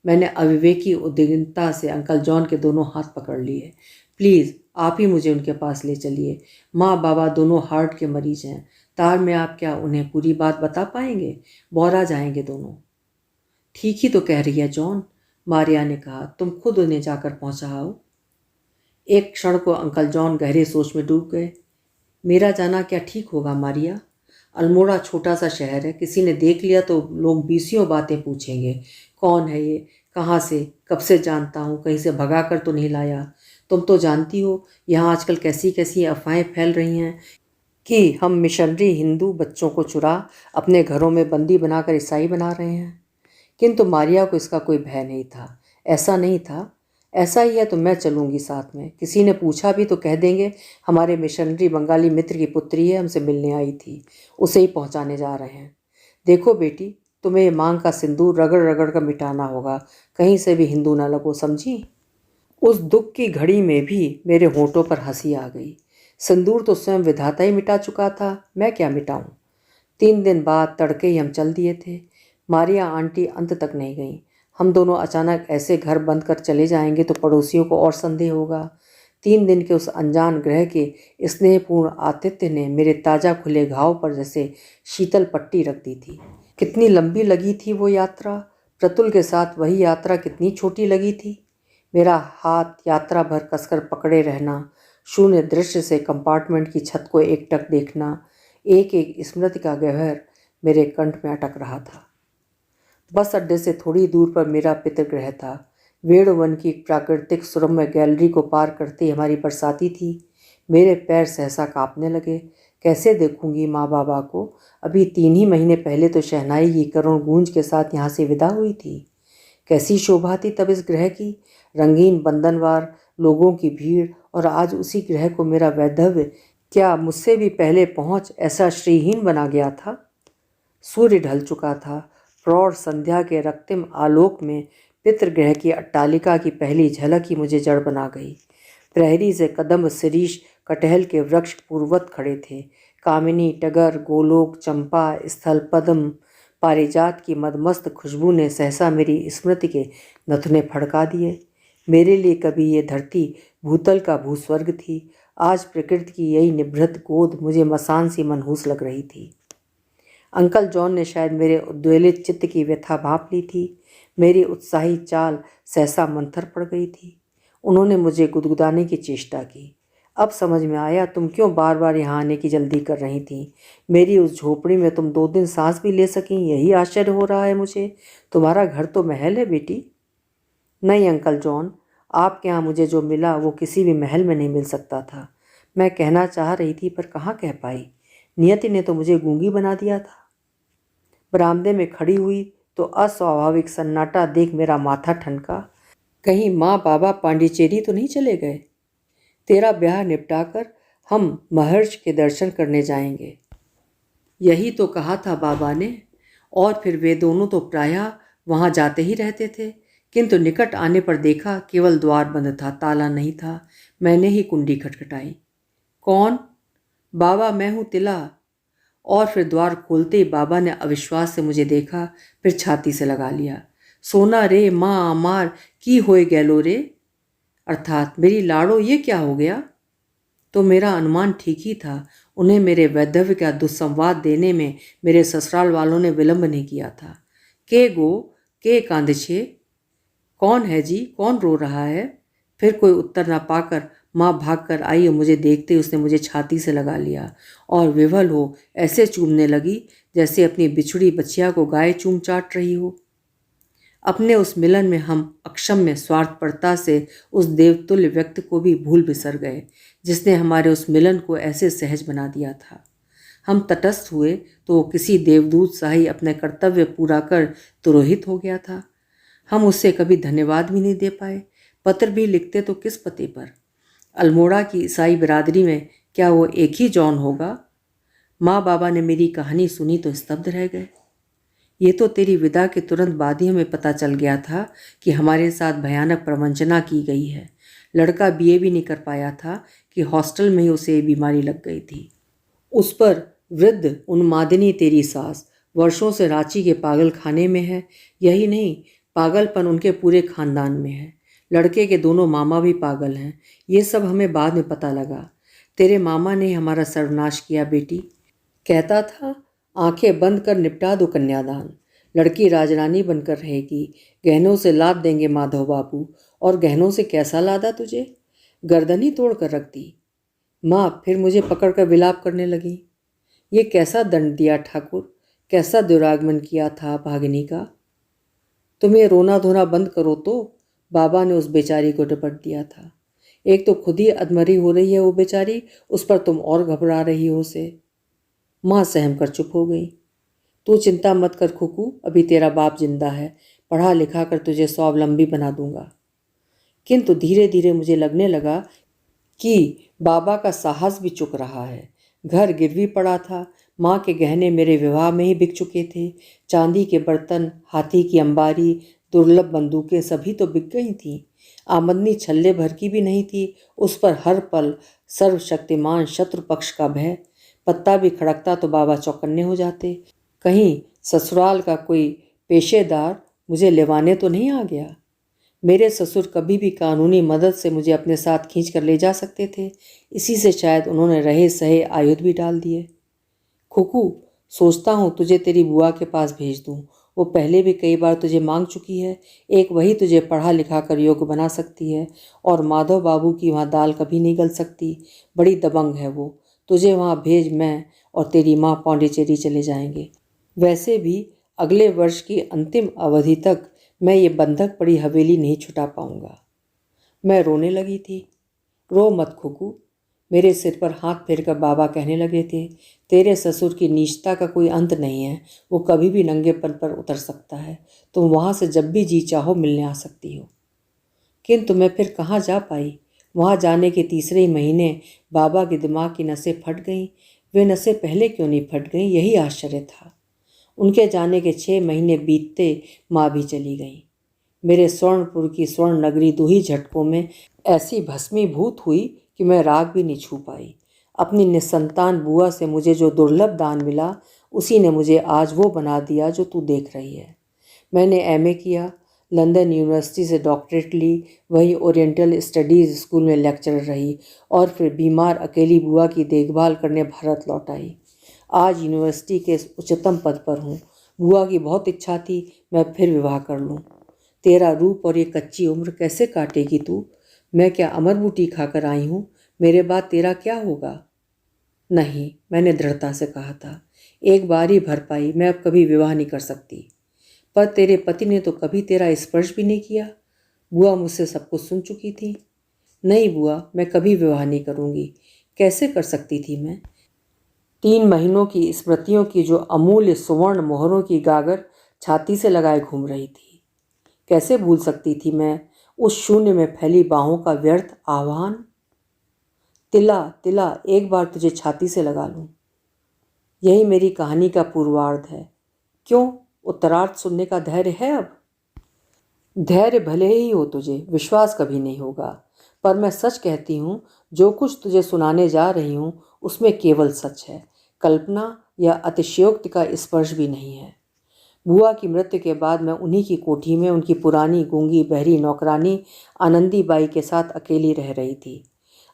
मैंने अविवेकी उद्विग्नता से अंकल जॉन के दोनों हाथ पकड़ लिए। प्लीज़ आप ही मुझे उनके पास ले चलिए। माँ बाबा दोनों हार्ट के मरीज हैं। तार में आप क्या उन्हें पूरी बात बता पाएंगे? बौरा जाएंगे दोनों। ठीक ही तो कह रही है जॉन, मारिया ने कहा, तुम खुद उन्हें जाकर पहुंचाओ। एक क्षण को अंकल जॉन गहरे सोच में डूब गए। मेरा जाना क्या ठीक होगा मारिया? अल्मोड़ा छोटा सा शहर है, किसी ने देख लिया तो लोग बीसियों बातें पूछेंगे। कौन है ये, कहाँ से, कब से जानता हूँ, कहीं से भगा कर तो नहीं लाया? तुम तो जानती हो यहाँ आजकल कैसी कैसी अफवाहें फैल रही हैं कि हम मिशनरी हिंदू बच्चों को चुरा अपने घरों में बंदी बनाकर ईसाई बना रहे हैं। किंतु मारिया को इसका कोई भय नहीं था। ऐसा नहीं था, ऐसा ही है तो मैं चलूँगी साथ में। किसी ने पूछा भी तो कह देंगे हमारे मिशनरी बंगाली मित्र की पुत्री है, हमसे मिलने आई थी, उसे ही पहुँचाने जा रहे हैं। देखो बेटी, तुम्हें ये मांग का सिंदूर रगड़ रगड़ कर मिटाना होगा, कहीं से भी हिंदू ना लगो, समझी? उस दुख की घड़ी में भी मेरे होठों पर हंसी आ गई। सिंदूर तो स्वयं विधाता ही मिटा चुका था, मैं क्या मिटाऊं? 3 दिन बाद तड़के ही हम चल दिए थे। मारिया आंटी अंत तक नहीं गईं। हम दोनों अचानक ऐसे घर बंद कर चले जाएंगे तो पड़ोसियों को और संदेह होगा। 3 दिन के उस अनजान ग्रह के स्नेहपूर्ण आतिथ्य ने मेरे ताज़ा खुले घाव पर जैसे शीतल पट्टी रख दी थी। कितनी लंबी लगी थी वो यात्रा, प्रतुल के साथ वही यात्रा कितनी छोटी लगी थी। मेरा हाथ यात्रा भर कसकर पकड़े रहना, शून्य दृश्य से कंपार्टमेंट की छत को एकटक देखना, एक एक स्मृति का गहवर मेरे कंठ में अटक रहा था। बस अड्डे से थोड़ी दूर पर मेरा पितृगृह था। वेणुवन की प्राकृतिक सुरम्य गैलरी को पार करते ही हमारी बरसाती थी। मेरे पैर सहसा कांपने लगे। कैसे देखूंगी माँ बाबा को? अभी 3 ही महीने पहले तो शहनाई की करुण गूंज के साथ यहाँ से विदा हुई थी। कैसी शोभा थी तब इस ग्रह की, रंगीन बंधनवार लोगों की भीड़, और आज उसी ग्रह को मेरा वैधव्य क्या मुझसे भी पहले पहुँच ऐसा श्रीहीन बना गया था। सूर्य ढल चुका था। प्रौढ़ संध्या के रक्तिम आलोक में पितृगृह की अट्टालिका की पहली झलक ही मुझे जड़ बना गई। प्रहरी से कदम शिरीष कटहल के वृक्ष पूर्वत खड़े थे। कामिनी, टगर, गोलोक, चंपा, स्थल पद्म, पारिजात की मदमस्त खुशबू ने सहसा मेरी स्मृति के नथुने फड़का दिए। मेरे लिए कभी ये धरती भूतल का भूस्वर्ग थी, आज प्रकृति की यही निभृत गोद मुझे मसान सी मनहूस लग रही थी। अंकल जॉन ने शायद मेरे उद्वेलित चित्त की व्यथा भांप ली थी। मेरी उत्साही चाल सहसा मंथर पड़ गई थी। उन्होंने मुझे गुदगुदाने की चेष्टा की। अब समझ में आया तुम क्यों बार बार यहाँ आने की जल्दी कर रही थी। मेरी उस झोपड़ी में तुम 2 दिन सांस भी ले सकीं, यही आश्चर्य हो रहा है मुझे। तुम्हारा घर तो महल है बेटी। नहीं अंकल जॉन, आपके यहाँ मुझे जो मिला वो किसी भी महल में नहीं मिल सकता था। मैं कहना चाह रही थी पर कहाँ कह पाई। नियति ने तो मुझे गूंगी बना दिया था। बरामदे में खड़ी हुई तो अस्वाभाविक सन्नाटा देख मेरा माथा ठनका। कहीं माँ बाबा पांडिचेरी तो नहीं चले गए? तेरा ब्याह निपटाकर हम महर्षि के दर्शन करने जाएंगे, यही तो कहा था बाबा ने। और फिर वे दोनों तो प्रायः वहाँ जाते ही रहते थे। किंतु निकट आने पर देखा केवल द्वार बंद था, ताला नहीं था। मैंने ही कुंडी खटखटाई। कौन? बाबा, मैं हूँ तिला। और फिर द्वार खोलते ही बाबा ने अविश्वास से मुझे देखा, फिर छाती से लगा लिया। सोना रे माँ मार की होए गैलो रे, अर्थात मेरी लाड़ो ये क्या हो गया। तो मेरा अनुमान ठीक ही था। उन्हें मेरे वैधव्य का दुस्संवाद देने में मेरे ससुराल वालों ने विलंब नहीं किया था। के गो के कांदछे, कौन है जी, कौन रो रहा है। फिर कोई उत्तर ना पाकर माँ भाग कर आई और मुझे देखते उसने मुझे छाती से लगा लिया और विवल हो ऐसे चूमने लगी जैसे अपनी बिछुड़ी बच्चिया को गाय चूम चाट रही हो। अपने उस मिलन में हम अक्षम्य स्वार्थपरता से उस देवतुल्य व्यक्ति को भी भूल बिसर गए जिसने हमारे उस मिलन को ऐसे सहज बना दिया था। हम तटस्थ हुए तो वो किसी देवदूत सा ही अपने कर्तव्य पूरा कर तुरोहित हो गया था। हम उससे कभी धन्यवाद भी नहीं दे पाए। पत्र भी लिखते तो किस पते पर। अल्मोड़ा की ईसाई बिरादरी में क्या वो एक ही जॉन होगा। माँ बाबा ने मेरी कहानी सुनी तो स्तब्ध रह गए। ये तो तेरी विदा के तुरंत बाद ही हमें पता चल गया था कि हमारे साथ भयानक प्रवंचना की गई है। लड़का बीए भी नहीं कर पाया था कि हॉस्टल में ही उसे ये बीमारी लग गई थी। उस पर वृद्ध उन्मादिनी तेरी सास वर्षों से रांची के पागल खाने में है। यही नहीं, पागलपन उनके पूरे खानदान में है। लड़के के दोनों मामा भी पागल हैं। ये सब हमें बाद में पता लगा। तेरे मामा ने हमारा सर्वनाश किया बेटी। कहता था आंखें बंद कर निपटा दो कन्यादान, लड़की राजरानी बनकर रहेगी, गहनों से लाद देंगे माधव बाबू। और गहनों से कैसा लादा तुझे, गर्दन ही तोड़ कर रख दी। माँ फिर मुझे पकड़कर विलाप करने लगी। ये कैसा दंड दिया ठाकुर, कैसा दुरागमन किया था भागिनी का। तुम्हें रोना धोना बंद करो तो, बाबा ने उस बेचारी को डपट दिया था। एक तो खुद ही अधमरी हो रही है वो बेचारी, उस पर तुम और घबरा रही हो उसे। माँ सहम कर चुप हो गई। तू चिंता मत कर खुकू, अभी तेरा बाप जिंदा है, पढ़ा लिखा कर तुझे स्वावलंबी बना दूंगा। किंतु धीरे धीरे मुझे लगने लगा कि बाबा का साहस भी चुक रहा है। घर गिरवी पड़ा था। माँ के गहने मेरे विवाह में ही बिक चुके थे। चांदी के बर्तन, हाथी की अंबारी, दुर्लभ बंदूकें सभी तो बिक गई थीं। आमदनी छल्ले भर की भी नहीं थी। उस पर हर पल सर्वशक्तिमान शत्रु पक्ष का भय। पत्ता भी खड़कता तो बाबा चौकन्ने हो जाते। कहीं ससुराल का कोई पेशेदार मुझे लेवाने तो नहीं आ गया। मेरे ससुर कभी भी कानूनी मदद से मुझे अपने साथ खींच कर ले जा सकते थे। इसी से शायद उन्होंने रहे सहे आयुध भी डाल दिए। खुकू, सोचता हूँ तुझे तेरी बुआ के पास भेज दूँ। वो पहले भी कई बार तुझे मांग चुकी है। एक वही तुझे पढ़ा लिखा कर योग्य बना सकती है। और माधव बाबू की वहाँ दाल कभी नहीं गल सकती। बड़ी दबंग है वो। तुझे वहाँ भेज, मैं और तेरी माँ पौंडीचेरी चले जाएंगे। वैसे भी अगले वर्ष की अंतिम अवधि तक मैं ये बंधक पड़ी हवेली नहीं छुटा पाऊंगा। मैं रोने लगी थी। रो मत खुकू, मेरे सिर पर हाथ फेरकर बाबा कहने लगे थे। तेरे ससुर की नीचता का कोई अंत नहीं है। वो कभी भी नंगेपन पर उतर सकता है। तुम वहाँ से जब भी जी चाहो मिलने आ सकती हो। किंतु मैं फिर कहाँ जा पाई। वहाँ जाने के तीसरे ही महीने बाबा के दिमाग की नसें फट गईं। वे नसें पहले क्यों नहीं फट गईं, यही आश्चर्य था। उनके जाने के 6 महीने बीतते माँ भी चली गई। मेरे स्वर्णपुर की स्वर्ण नगरी 2 ही झटकों में ऐसी भस्मीभूत हुई कि मैं राग भी नहीं छू पाई। अपनी निसंतान बुआ से मुझे जो दुर्लभ दान मिला, उसी ने मुझे आज वो बना दिया जो तू देख रही है। मैंने एमए किया, लंदन यूनिवर्सिटी से डॉक्टरेट ली, वहीं ओरिएंटल स्टडीज़ स्कूल में लेक्चरर रही और फिर बीमार अकेली बुआ की देखभाल करने भारत लौट आई। आज यूनिवर्सिटी के उच्चतम पद पर हूँ। बुआ की बहुत इच्छा थी मैं फिर विवाह कर लूँ। तेरा रूप और ये कच्ची उम्र कैसे काटेगी तू। मैं क्या अमर बूटी खाकर आई हूँ, मेरे बाद तेरा क्या होगा। नहीं, मैंने दृढ़ता से कहा था। एक बार ही भर पाई, मैं अब कभी विवाह नहीं कर सकती। पर तेरे पति ने तो कभी तेरा स्पर्श भी नहीं किया। बुआ मुझसे सब कुछ सुन चुकी थी। नहीं बुआ, मैं कभी विवाह नहीं करूँगी। कैसे कर सकती थी मैं। 3 महीनों की स्मृतियों की जो अमूल्य सुवर्ण मोहरों की गागर छाती से लगाए घूम रही थी। कैसे भूल सकती थी मैं उस शून्य में फैली बाहों का व्यर्थ आह्वान। तिला तिला एक बार तुझे छाती से लगा लूं। यही मेरी कहानी का पूर्वार्ध है। क्यों, उत्तरार्ध सुनने का धैर्य है अब। धैर्य भले ही हो तुझे, विश्वास कभी नहीं होगा। पर मैं सच कहती हूँ, जो कुछ तुझे सुनाने जा रही हूँ उसमें केवल सच है। कल्पना या अतिशयोक्ति का स्पर्श भी नहीं है। बुआ की मृत्यु के बाद मैं उन्हीं की कोठी में उनकी पुरानी गूंगी बहरी नौकरानी आनंदी बाई के साथ अकेली रह रही थी।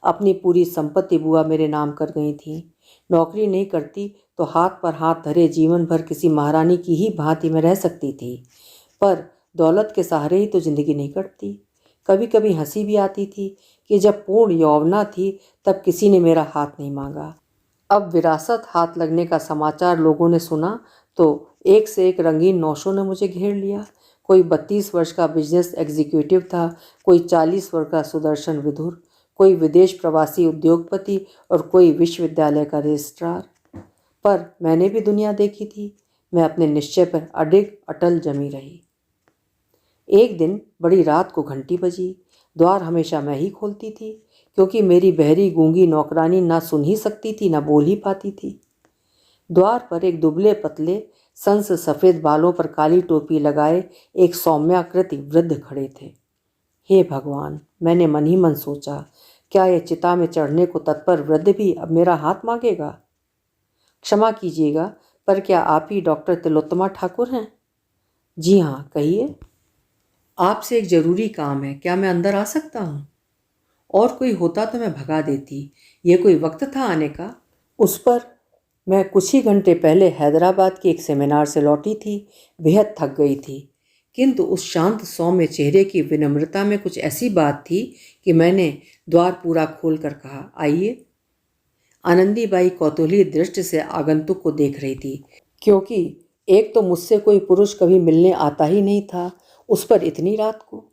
अपनी पूरी संपत्ति बुआ मेरे नाम कर गई थी। नौकरी नहीं करती तो हाथ पर हाथ धरे जीवन भर किसी महारानी की ही भांति में रह सकती थी, पर दौलत के सहारे ही तो जिंदगी नहीं कटती। कभी कभी हंसी भी आती थी कि जब पूर्ण यौवना थी तब किसी ने मेरा हाथ नहीं मांगा। अब विरासत हाथ लगने का समाचार लोगों ने सुना तो एक से एक रंगीन नौशों ने मुझे घेर लिया। कोई 32 वर्ष का बिजनेस एग्जीक्यूटिव था, कोई 40 वर्ष का सुदर्शन विधुर, कोई विदेश प्रवासी उद्योगपति और कोई विश्वविद्यालय का रजिस्ट्रार। पर मैंने भी दुनिया देखी थी। मैं अपने निश्चय पर अडिग अटल जमी रही। एक दिन बड़ी रात को घंटी बजी। द्वार हमेशा मैं ही खोलती थी, क्योंकि मेरी बहरी गूंगी नौकरानी ना सुन ही सकती थी ना बोल ही पाती थी। द्वार पर एक दुबले पतले संस सफ़ेद बालों पर काली टोपी लगाए एक सौम्याकृति वृद्ध खड़े थे। हे भगवान, मैंने मन ही मन सोचा, क्या यह चिता में चढ़ने को तत्पर वृद्ध भी अब मेरा हाथ मांगेगा? क्षमा कीजिएगा, पर क्या आप ही डॉक्टर तिलोत्तमा ठाकुर हैं? जी हाँ, कहिए। आपसे एक जरूरी काम है, क्या मैं अंदर आ सकता हूँ? और कोई होता तो मैं भगा देती, ये कोई वक्त था आने का? उस पर मैं कुछ ही घंटे पहले हैदराबाद के एक सेमिनार से लौटी थी, बेहद थक गई थी, किंतु उस शांत सौम्य चेहरे की विनम्रता में कुछ ऐसी बात थी कि मैंने द्वार पूरा खोल कर कहा, आइए। आनंदीबाई कौतूहली दृष्टि से आगंतुक को देख रही थी, क्योंकि एक तो मुझसे कोई पुरुष कभी मिलने आता ही नहीं था, उस पर इतनी रात को।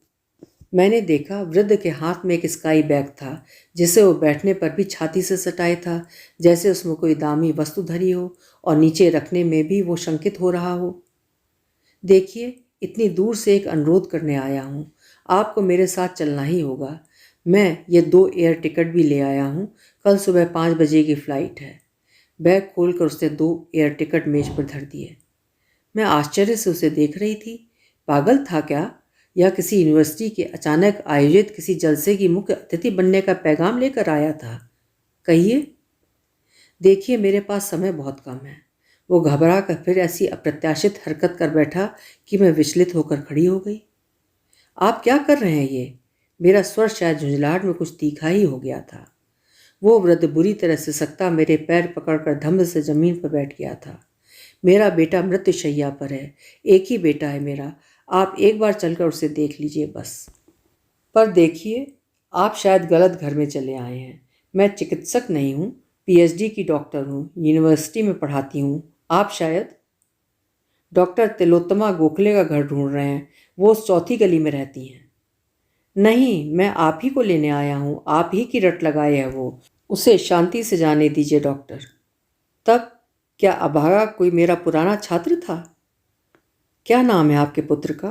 मैंने देखा वृद्ध के हाथ में एक स्काई बैग था, जिसे वो बैठने पर भी छाती से सटाए था, जैसे उसमें कोई दामी वस्तु धरी हो और नीचे रखने में भी वो शंकित हो रहा हो। देखिए, इतनी दूर से एक अनुरोध करने आया हूँ, आपको मेरे साथ चलना ही होगा। मैं ये 2 एयर टिकट भी ले आया हूँ, कल सुबह 5 बजे की फ़्लाइट है। बैग खोलकर उसने 2 एयर टिकट मेज पर धर दिए। मैं आश्चर्य से उसे देख रही थी। पागल था क्या, या किसी यूनिवर्सिटी के अचानक आयोजित किसी जलसे की मुख्य अतिथि बनने का पैगाम लेकर आया था? कहिए। देखिए, मेरे पास समय बहुत कम है। वो घबरा कर फिर ऐसी अप्रत्याशित हरकत कर बैठा कि मैं विचलित होकर खड़ी हो गई। आप क्या कर रहे हैं ये? मेरा स्वर शायद झुंझलाहट में कुछ तीखा ही हो गया था। वो वृद्ध बुरी तरह से सकता मेरे पैर पकड़कर धम्म से जमीन पर बैठ गया था। मेरा बेटा मृत्युशैया पर है, एक ही बेटा है मेरा। आप एक बार चलकर उसे देख लीजिए बस। पर देखिए, आप शायद गलत घर में चले आए हैं। मैं चिकित्सक नहीं हूँ, पीएचडी की डॉक्टर हूँ, यूनिवर्सिटी में पढ़ाती हूँ। आप शायद डॉक्टर तिलोत्तमा गोखले का घर ढूंढ रहे हैं, वो उस चौथी गली में रहती हैं। नहीं, मैं आप ही को लेने आया हूँ, आप ही की रट लगाए है वो। उसे शांति से जाने दीजिए डॉक्टर। तब क्या अभागा कोई मेरा पुराना छात्र था? क्या नाम है आपके पुत्र का?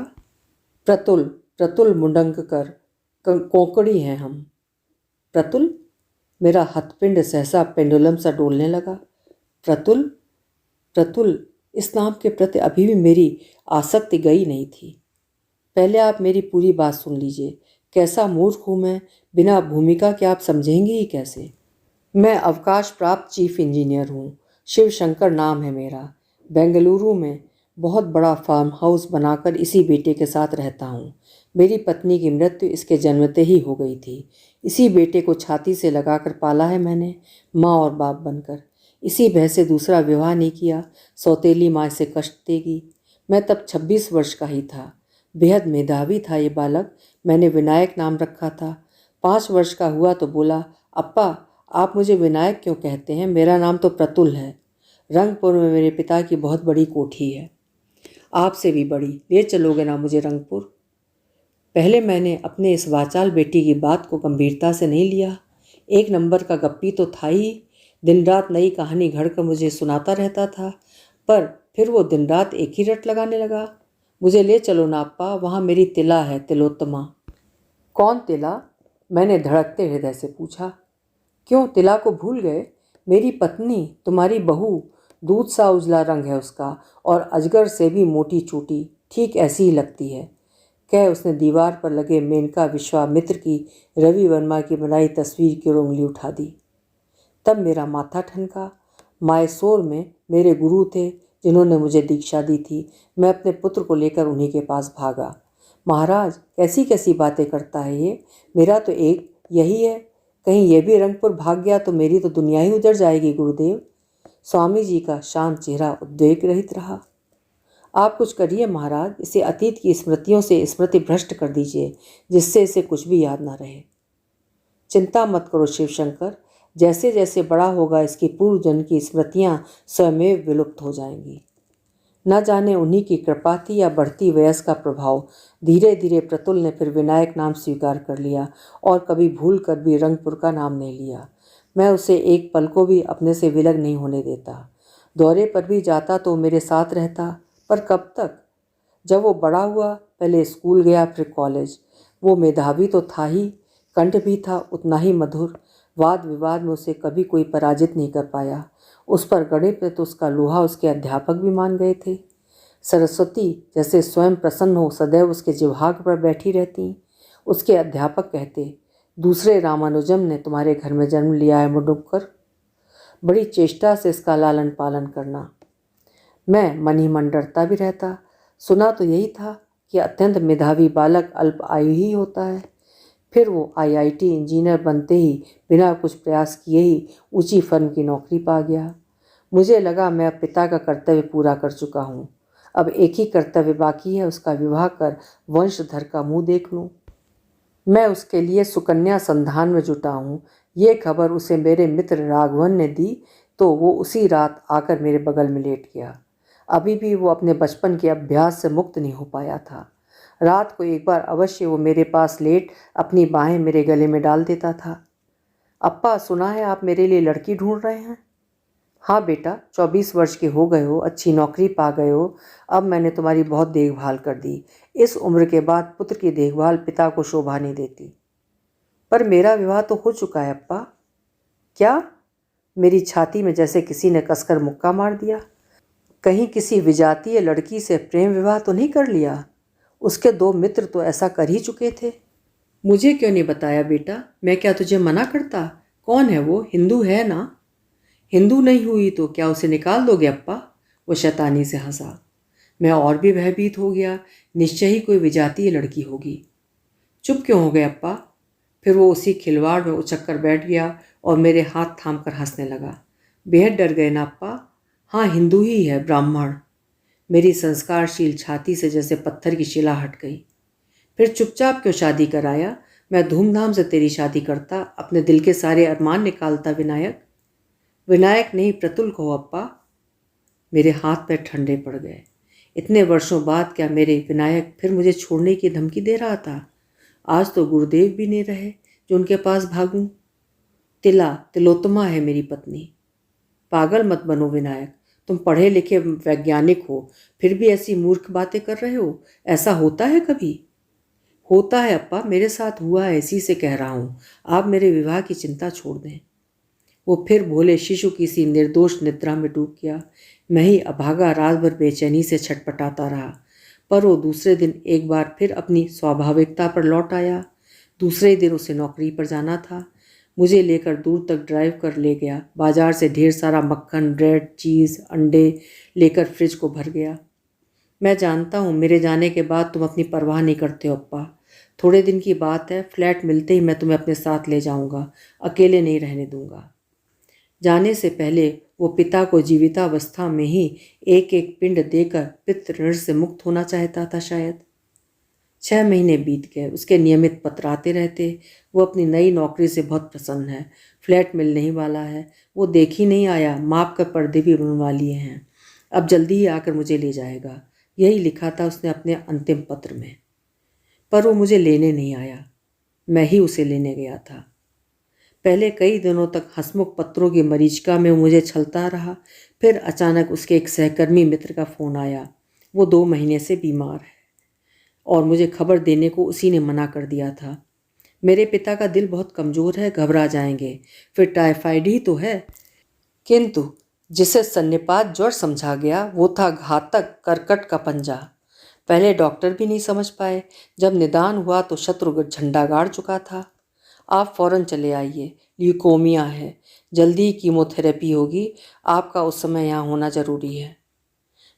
प्रतुल, प्रतुल मुंडंगकर, कोंकणी हैं हम। प्रतुल? मेरा हथपिंड सहसा पेंडुलम सा डोलने लगा। प्रतुल? प्रतुल, इस नाम के प्रति अभी भी मेरी आसक्ति गई नहीं थी। पहले आप मेरी पूरी बात सुन लीजिए। कैसा मूर्ख हूँ मैं, बिना भूमिका के आप समझेंगे ही कैसे? मैं अवकाश प्राप्त चीफ इंजीनियर हूँ, शिव शंकर नाम है मेरा। बेंगलुरु में बहुत बड़ा फार्म हाउस बनाकर इसी बेटे के साथ रहता हूँ। मेरी पत्नी की मृत्यु इसके जन्मते ही हो गई थी। इसी बेटे को छाती से लगाकर पाला है मैंने, माँ और बाप बनकर। इसी भय से दूसरा विवाह नहीं किया, सौतेली माँ से कष्ट देगी। मैं तब 26 वर्ष का ही था। बेहद मेधावी था ये बालक। मैंने विनायक नाम रखा था। 5 वर्ष का हुआ तो बोला, अप्पा आप मुझे विनायक क्यों कहते हैं? मेरा नाम तो प्रतुल है। रंगपुर में मेरे पिता की बहुत बड़ी कोठी है, आपसे भी बड़ी। ले चलोगे ना मुझे रंगपुर? पहले मैंने अपने इस वाचाल बेटी की बात को गंभीरता से नहीं लिया। एक नंबर का गप्पी तो था ही, दिन रात नई कहानी घड़कर मुझे सुनाता रहता था। पर फिर वो दिन रात एक ही रट लगाने लगा। मुझे ले चलो ना अप्पा, वहाँ मेरी तिला है, तिलोत्तमा। कौन तिला? मैंने धड़कते हृदय से पूछा। क्यों, तिला को भूल गए? मेरी पत्नी, तुम्हारी बहू। दूध सा उजला रंग है उसका और अजगर से भी मोटी चोटी, ठीक ऐसी ही लगती है। कह उसने दीवार पर लगे मेनका विश्वामित्र की रवि वर्मा की बनाई तस्वीर की ओर उंगली उठा दी। तब मेरा माथा ठनका। मायसोर में मेरे गुरु थे जिन्होंने मुझे दीक्षा दी थी। मैं अपने पुत्र को लेकर उन्हीं के पास भागा। महाराज, कैसी कैसी बातें करता है ये। मेरा तो एक यही है, कहीं ये भी रंगपुर भाग गया तो मेरी तो दुनिया ही उजड़ जाएगी गुरुदेव। स्वामी जी का शांत चेहरा उद्वेग रहित रहा। आप कुछ करिए महाराज, इसे अतीत की स्मृतियों से स्मृति भ्रष्ट कर दीजिए, जिससे इसे कुछ भी याद ना रहे। चिंता मत करो शिवशंकर, जैसे जैसे बड़ा होगा इसकी पूर्व जन्म की स्मृतियां स्वयं विलुप्त हो जाएंगी। न जाने उन्हीं की कृपा थी या बढ़ती वयस का प्रभाव, धीरे धीरे प्रतुल ने फिर विनायक नाम स्वीकार कर लिया और कभी भूल कर भी रंगपुर का नाम नहीं लिया। मैं उसे एक पल को भी अपने से विलग नहीं होने देता। दौरे पर भी जाता तो मेरे साथ रहता, पर कब तक। जब वो बड़ा हुआ, पहले स्कूल गया फिर कॉलेज। वो मेधावी तो था ही, कंठ भी था उतना ही मधुर। वाद विवाद में उसे कभी कोई पराजित नहीं कर पाया। उस पर गणित में तो उसका लोहा उसके अध्यापक भी मान गए थे। सरस्वती जैसे स्वयं प्रसन्न हो सदैव उसके जिह्वाग पर बैठी रहती। उसके अध्यापक कहते, दूसरे रामानुजम ने तुम्हारे घर में जन्म लिया है मुडुक्कर, बड़ी चेष्टा से इसका लालन पालन करना। मैं मन ही मन डरता भी रहता। सुना तो यही था कि अत्यंत मेधावी बालक अल्प आयु ही होता है। फिर वो आईआईटी इंजीनियर बनते ही बिना कुछ प्रयास किए ही ऊंची फर्म की नौकरी पा गया। मुझे लगा मैं अब पिता का कर्तव्य पूरा कर चुका हूँ। अब एक ही कर्तव्य बाकी है, उसका विवाह कर वंशधर का मुंह देख लूँ। मैं उसके लिए सुकन्या संधान में जुटा हूँ। ये खबर उसे मेरे मित्र राघवन ने दी तो वो उसी रात आकर मेरे बगल में लेट गया। अभी भी वो अपने बचपन के अभ्यास से मुक्त नहीं हो पाया था। रात को एक बार अवश्य वो मेरे पास लेट अपनी बाहें मेरे गले में डाल देता था। अप्पा, सुना है आप मेरे लिए लड़की ढूंढ रहे हैं। हाँ बेटा, 24 वर्ष के हो गए हो, अच्छी नौकरी पा गए हो। अब मैंने तुम्हारी बहुत देखभाल कर दी। इस उम्र के बाद पुत्र की देखभाल पिता को शोभा नहीं देती। पर मेरा विवाह तो हो चुका है अप्पा। क्या? मेरी छाती में जैसे किसी ने कसकर मुक्का मार दिया। कहीं किसी विजातीय लड़की से प्रेम विवाह तो नहीं कर लिया? उसके 2 मित्र तो ऐसा कर ही चुके थे। मुझे क्यों नहीं बताया बेटा? मैं क्या तुझे मना करता? कौन है वो? हिंदू है ना? हिंदू नहीं हुई तो क्या उसे निकाल दोगे अप्पा? वो शैतानी से हंसा। मैं और भी भयभीत हो गया। निश्चय ही कोई विजातीय लड़की होगी। चुप क्यों हो गए अप्पा? फिर वो उसी खिलवाड़ में उचक कर बैठ गया और मेरे हाथ थाम कर हंसने लगा। बेहद डर गए ना अप्पा? हाँ, हिंदू ही है, ब्राह्मण। मेरी संस्कारशील छाती से जैसे पत्थर की शिला हट गई। फिर चुपचाप क्यों शादी कराया? मैं धूमधाम से तेरी शादी करता, अपने दिल के सारे अरमान निकालता। विनायक, विनायक नहीं प्रतुल कहो अप्पा। मेरे हाथ पैर ठंडे पड़ गए। इतने वर्षों बाद क्या मेरे विनायक फिर मुझे छोड़ने की धमकी दे रहा था? आज तो गुरुदेव भी नहीं रहे जो उनके पास भागूं। तिलोत्तमा है मेरी पत्नी। पागल मत बनो विनायक, तुम पढ़े लिखे वैज्ञानिक हो, फिर भी ऐसी मूर्ख बातें कर रहे हो। ऐसा होता है कभी? होता है अप्पा, मेरे साथ हुआ है, इसी से कह रहा हूँ। आप मेरे विवाह की चिंता छोड़ दें। वो फिर भोले शिशु की सी निर्दोष निद्रा में डूब गया। मैं ही अभागा रात भर बेचैनी से छटपटाता रहा। पर वो दूसरे दिन एक बार फिर अपनी स्वाभाविकता पर लौट आया। दूसरे दिन उसे नौकरी पर जाना था। मुझे लेकर दूर तक ड्राइव कर ले गया। बाजार से ढेर सारा मक्खन, ब्रेड, चीज़, अंडे लेकर फ्रिज को भर गया। मैं जानता हूँ मेरे जाने के बाद तुम अपनी परवाह नहीं करते हो अप्पा। थोड़े दिन की बात है, फ्लैट मिलते ही मैं तुम्हें अपने साथ ले जाऊँगा। अकेले नहीं रहने दूँगा। जाने से पहले वो पिता को जीवितावस्था में ही एक एक पिंड देकर पितृ ऋण से मुक्त होना चाहता था शायद। 6 महीने बीत गए। उसके नियमित पत्र आते रहते। वो अपनी नई नौकरी से बहुत प्रसन्न है। फ्लैट मिलने ही वाला है। वो देख ही नहीं आया, माप कर पर्दे भी बनवा लिए हैं। अब जल्दी ही आकर मुझे ले जाएगा, यही लिखा था उसने अपने अंतिम पत्र में। पर वो मुझे लेने नहीं आया, मैं ही उसे लेने गया था। पहले कई दिनों तक हंसमुख पत्रों की मरीचिका में मुझे छलता रहा। फिर अचानक उसके एक सहकर्मी मित्र का फ़ोन आया। वो 2 महीने से बीमार है और मुझे खबर देने को उसी ने मना कर दिया था। मेरे पिता का दिल बहुत कमज़ोर है, घबरा जाएंगे। फिर टाइफाइड ही तो है। किंतु जिसे सन्निपात ज्वर समझा गया वो था घातक करकट का पंजा। पहले डॉक्टर भी नहीं समझ पाए। जब निदान हुआ तो शत्रु झंडा गाड़ चुका था। आप फौरन चले आइए, ल्यूकोमिया है, जल्दी ही कीमोथेरेपी होगी, आपका उस समय यहाँ होना जरूरी है।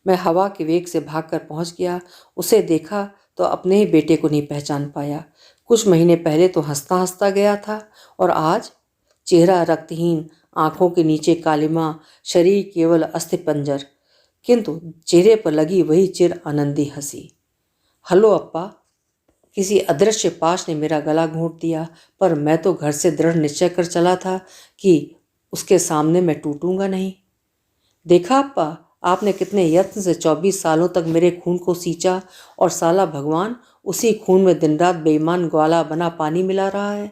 मैं हवा के वेग से भागकर पहुंच गया। उसे देखा तो अपने ही बेटे को नहीं पहचान पाया। कुछ महीने पहले तो हंसता हंसता गया था, और आज चेहरा रक्तहीन, आंखों के नीचे कालिमा, शरीर केवल अस्थिपंजर, किंतु चेहरे पर लगी वही चिर आनंदी हंसी। हलो अप्पा। किसी अदृश्य पाश ने मेरा गला घोंट दिया, पर मैं तो घर से दृढ़ निश्चय कर चला था कि उसके सामने मैं टूटूंगा नहीं। देखा अप्पा, आपने कितने यत्न से 24 सालों तक मेरे खून को सींचा, और साला भगवान उसी खून में दिन रात बेईमान ग्वाला बना पानी मिला रहा है।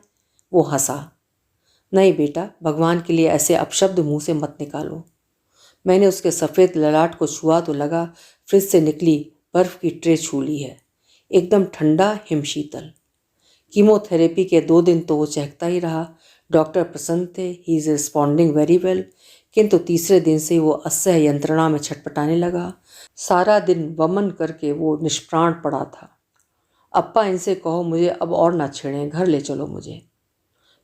वो हंसा। नहीं बेटा, भगवान के लिए ऐसे अपशब्द मुंह से मत निकालो। मैंने उसके सफ़ेद ललाट को छुआ तो लगा फ्रिज से निकली बर्फ की ट्रे छू ली है, एकदम ठंडा हिमशीतल। कीमोथेरेपी के 2 दिन तो वो चहकता ही रहा। डॉक्टर प्रसन्न थे, he is responding very well, किंतु तीसरे दिन से वो असह्य यंत्रणा में छटपटाने लगा। सारा दिन वमन करके वो निष्प्राण पड़ा था। अप्पा, इनसे कहो मुझे अब और ना छेड़ें, घर ले चलो मुझे।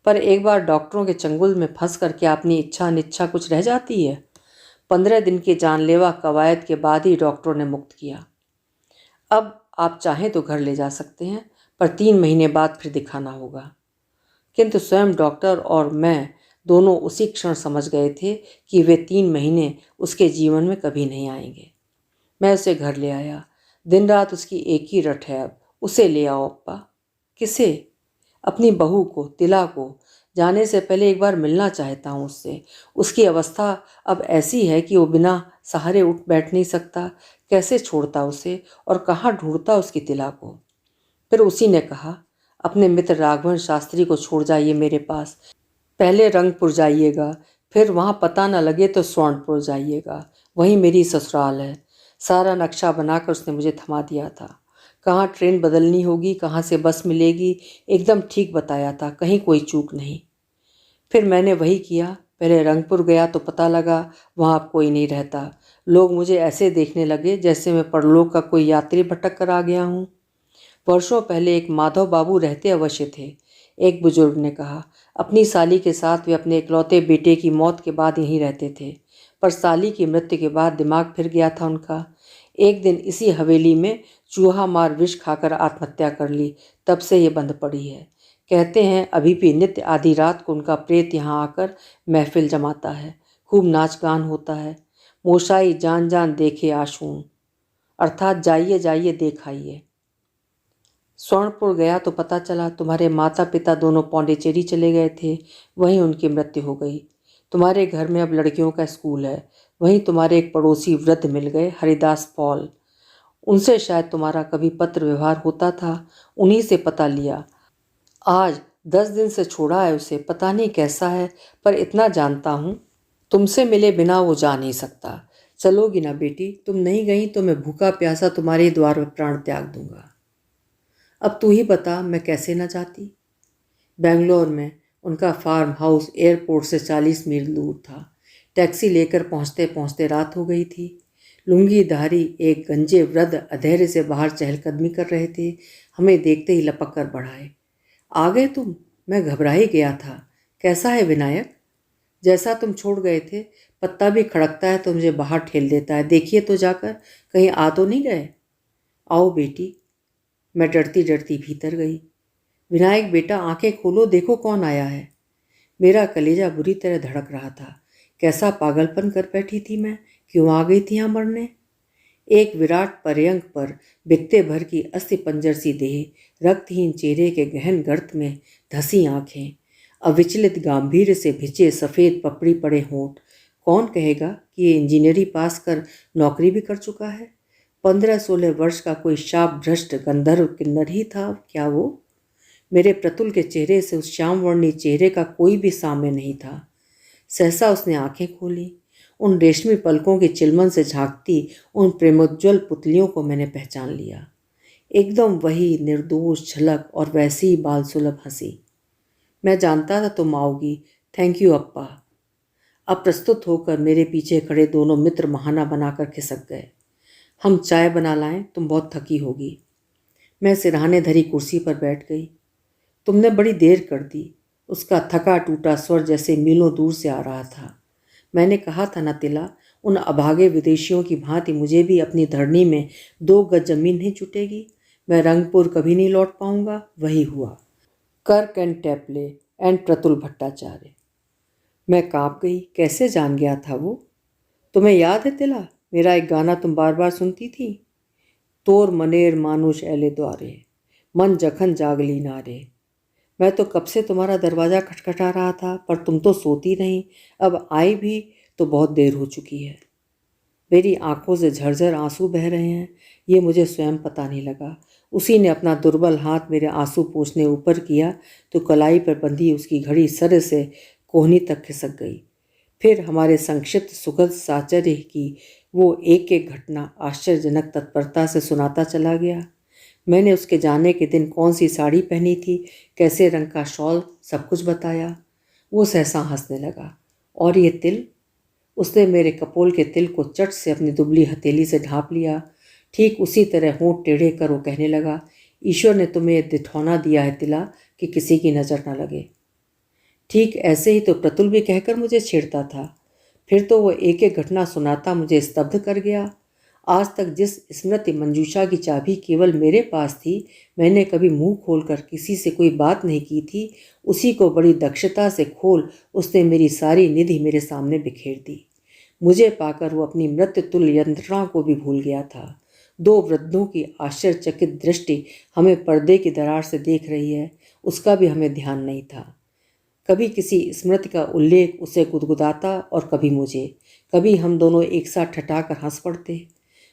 पर एक बार डॉक्टरों के चंगुल में फंस करके अपनी इच्छा अनिच्छा कुछ रह जाती है। 15 दिन की जानलेवा कवायद के बाद ही डॉक्टरों ने मुक्त किया। अब आप चाहें तो घर ले जा सकते हैं, पर 3 महीने बाद फिर दिखाना होगा। किंतु स्वयं डॉक्टर और मैं दोनों उसी क्षण समझ गए थे कि वे 3 महीने उसके जीवन में कभी नहीं आएंगे। मैं उसे घर ले आया। दिन रात उसकी एक ही रट है, अब उसे ले आओ अप्पा। किसे? अपनी बहू को, तिला को। जाने से पहले एक बार मिलना चाहता हूँ उससे। उसकी अवस्था अब ऐसी है कि वो बिना सहारे उठ बैठ नहीं सकता। कैसे छोड़ता उसे, और कहाँ ढूंढता उसकी तिला को। फिर उसी ने कहा, अपने मित्र राघवन शास्त्री को छोड़ जाइए मेरे पास। पहले रंगपुर जाइएगा, फिर वहाँ पता न लगे तो स्वर्णपुर जाइएगा, वहीं मेरी ससुराल है। सारा नक्शा बनाकर उसने मुझे थमा दिया था। कहाँ ट्रेन बदलनी होगी, कहाँ से बस मिलेगी, एकदम ठीक बताया था, कहीं कोई चूक नहीं। फिर मैंने वही किया। पहले रंगपुर गया तो पता लगा वहाँ अब कोई नहीं रहता। लोग मुझे ऐसे देखने लगे जैसे मैं परलोक का कोई यात्री भटक कर आ गया हूँ। वर्षों पहले एक माधव बाबू रहते अवश्य थे, एक बुजुर्ग ने कहा। अपनी साली के साथ वे अपने इकलौते बेटे की मौत के बाद यहीं रहते थे, पर साली की मृत्यु के बाद दिमाग फिर गया था उनका। एक दिन इसी हवेली में चूहा मार विष खाकर आत्महत्या कर ली, तब से ये बंद पड़ी है। कहते हैं अभी भी नित्य आधी रात को उनका प्रेत यहाँ आकर महफिल जमाता है, खूब नाच गान होता है। मोशाई जान जान देखे आशून, अर्थात जाइए जाइए देख आइए। स्वर्णपुर गया तो पता चला तुम्हारे माता पिता दोनों पौंडीचेरी चले गए थे, वहीं उनकी मृत्यु हो गई। तुम्हारे घर में अब लड़कियों का स्कूल है, वहीं तुम्हारे एक पड़ोसी वृद्ध मिल गए, हरिदास पॉल। उनसे शायद तुम्हारा कभी पत्र व्यवहार होता था, उन्हीं से पता लिया। आज 10 दिन से छोड़ा है उसे, पता नहीं कैसा है, पर इतना जानता हूँ तुमसे मिले बिना वो जा नहीं सकता। चलोगी ना बेटी? तुम नहीं गई तो मैं भूखा प्यासा तुम्हारे द्वार पर प्राण त्याग दूंगा। अब तू ही बता, मैं कैसे न जाती। बेंगलोर में उनका फार्म हाउस एयरपोर्ट से 40 मील दूर था। टैक्सी लेकर पहुंचते पहुंचते रात हो गई थी। लुंगीधारी एक गंजे वृद्ध अधैर्य से बाहर चहलकदमी कर रहे थे। हमें देखते ही लपक कर बढ़ाए। आ गए तुम? मैं घबरा ही गया था। कैसा है विनायक? जैसा तुम छोड़ गए थे, पत्ता भी खड़कता है तो मुझे बाहर ठेल देता है। देखिए तो जाकर, कहीं आ तो नहीं गए। आओ बेटी। मैं डरती डरती भीतर गई। विनायक बेटा, आंखें खोलो, देखो कौन आया है। मेरा कलेजा बुरी तरह धड़क रहा था। कैसा पागलपन कर बैठी थी मैं, क्यों आ गई थी यहाँ मरने। एक विराट पर्यंक पर बित्ते भर की अस्थि पंजर सी देह, रक्तहीन चेहरे के गहन गर्त में धसी आंखें, अविचलित गांभीर्य से भिजे सफ़ेद पपड़ी पड़े होंठ। कौन कहेगा कि ये इंजीनियरिंग पास कर नौकरी भी कर चुका है। 15-16 वर्ष का कोई शाप भ्रष्ट गंधर्व किन्नर ही था क्या वो। मेरे प्रतुल के चेहरे से उस श्यामवर्णी चेहरे का कोई भी साम्य नहीं था। सहसा उसने आंखें खोली। उन रेशमी पलकों की चिलमन से झांकती उन प्रेमोज्ज्वल पुतलियों को मैंने पहचान लिया। एकदम वही निर्दोष झलक और वैसी ही बाल सुलभ हंसी। मैं जानता था तुम आओगी। थैंक यू अप्पा। अप्रस्तुत होकर मेरे पीछे खड़े दोनों मित्र बहाना बनाकर खिसक गए। हम चाय बना लाएं, तुम बहुत थकी होगी। मैं सिरहाने धरी कुर्सी पर बैठ गई। तुमने बड़ी देर कर दी। उसका थका टूटा स्वर जैसे मीलों दूर से आ रहा था। मैंने कहा था ना तिला, उन अभागे विदेशियों की भांति मुझे भी अपनी धरनी में 2 गज जमीन नहीं जुटेगी। मैं रंगपुर कभी नहीं लौट पाऊंगा। वही हुआ। कर्क एंड टैपले एंड प्रतुल भट्टाचार्य। मैं कांप गई। कैसे जान गया था वो? तुम्हें याद है तिला, मेरा एक गाना तुम बार बार सुनती थी? तोर मनेर मानुष ऐले द्वारे, मन जखन जागली नारे। मैं तो कब से तुम्हारा दरवाज़ा खटखटा रहा था, पर तुम तो सोती नहीं। अब आई भी तो बहुत देर हो चुकी है। मेरी आंखों से झरझर आंसू बह रहे हैं। ये मुझे स्वयं पता नहीं लगा। उसी ने अपना दुर्बल हाथ मेरे आंसू पोंछने ऊपर किया तो कलाई पर बंधी उसकी घड़ी सर से कोहनी तक खिसक गई। फिर हमारे संक्षिप्त सुखद साहचर्य की वो एक एक घटना आश्चर्यजनक तत्परता से सुनाता चला गया। मैंने उसके जाने के दिन कौन सी साड़ी पहनी थी, कैसे रंग का शॉल, सब कुछ बताया। वो सहसा हंसने लगा। और ये तिल? उसने मेरे कपोल के तिल को चट से अपनी दुबली हथेली से ढांप लिया। ठीक उसी तरह होंठ टेढ़े कर वो कहने लगा, ईश्वर ने तुम्हें दिठौना दिया है तिला कि किसी की नज़र न लगे। ठीक ऐसे ही तो प्रतुल भी कहकर मुझे छेड़ता था। फिर तो वो एक एक घटना सुनाता मुझे स्तब्ध कर गया। आज तक जिस स्मृति मंजूषा की चाबी केवल मेरे पास थी, मैंने कभी मुंह खोलकर किसी से कोई बात नहीं की थी, उसी को बड़ी दक्षता से खोल उसने मेरी सारी निधि मेरे सामने बिखेर दी। मुझे पाकर वो अपनी मृत्यु तुल्य यंत्रणा को भी भूल गया था। 2 वृद्धों की आश्चर्यचकित दृष्टि हमें पर्दे की दरार से देख रही है, उसका भी हमें ध्यान नहीं था। कभी किसी स्मृति का उल्लेख उसे गुदगुदाता और कभी मुझे। कभी हम दोनों एक साथ ठठाकर हंस पड़ते।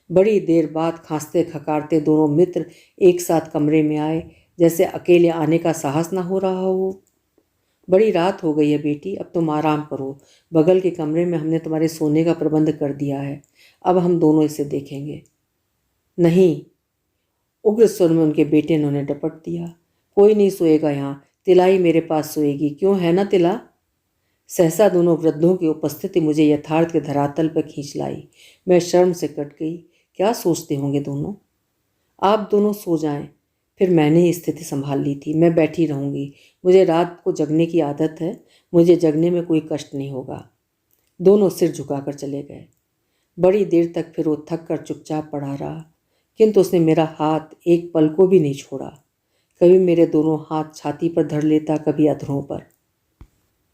बड़ी देर बाद खांसते खकारते दोनों मित्र एक साथ कमरे में आए, जैसे अकेले आने का साहस ना हो रहा हो। बड़ी रात हो गई है बेटी, अब तुम आराम करो। बगल के कमरे में हमने तुम्हारे सोने का प्रबंध कर दिया है। अब हम दोनों इसे देखेंगे। नहीं, उग्र स्वर में उनके बेटे ने उन्हें डपट दिया। कोई नहीं सोएगा यहाँ, तिला ही मेरे पास सोएगी। क्यों, है ना तिला? सहसा दोनों वृद्धों की उपस्थिति मुझे यथार्थ के धरातल पर खींच लाई। मैं शर्म से कट गई। क्या सोचते होंगे दोनों? आप दोनों सो जाएं, फिर मैंने ही स्थिति संभाल ली थी। मैं बैठी रहूंगी, मुझे रात को जगने की आदत है, मुझे जगने में कोई कष्ट नहीं होगा। दोनों सिर झुकाकर चले गए। बड़ी देर तक फिर वो थक कर चुपचाप पड़ा रहा, किंतु उसने मेरा हाथ एक पल को भी नहीं छोड़ा। कभी मेरे दोनों हाथ छाती पर धर लेता, कभी अधरों पर।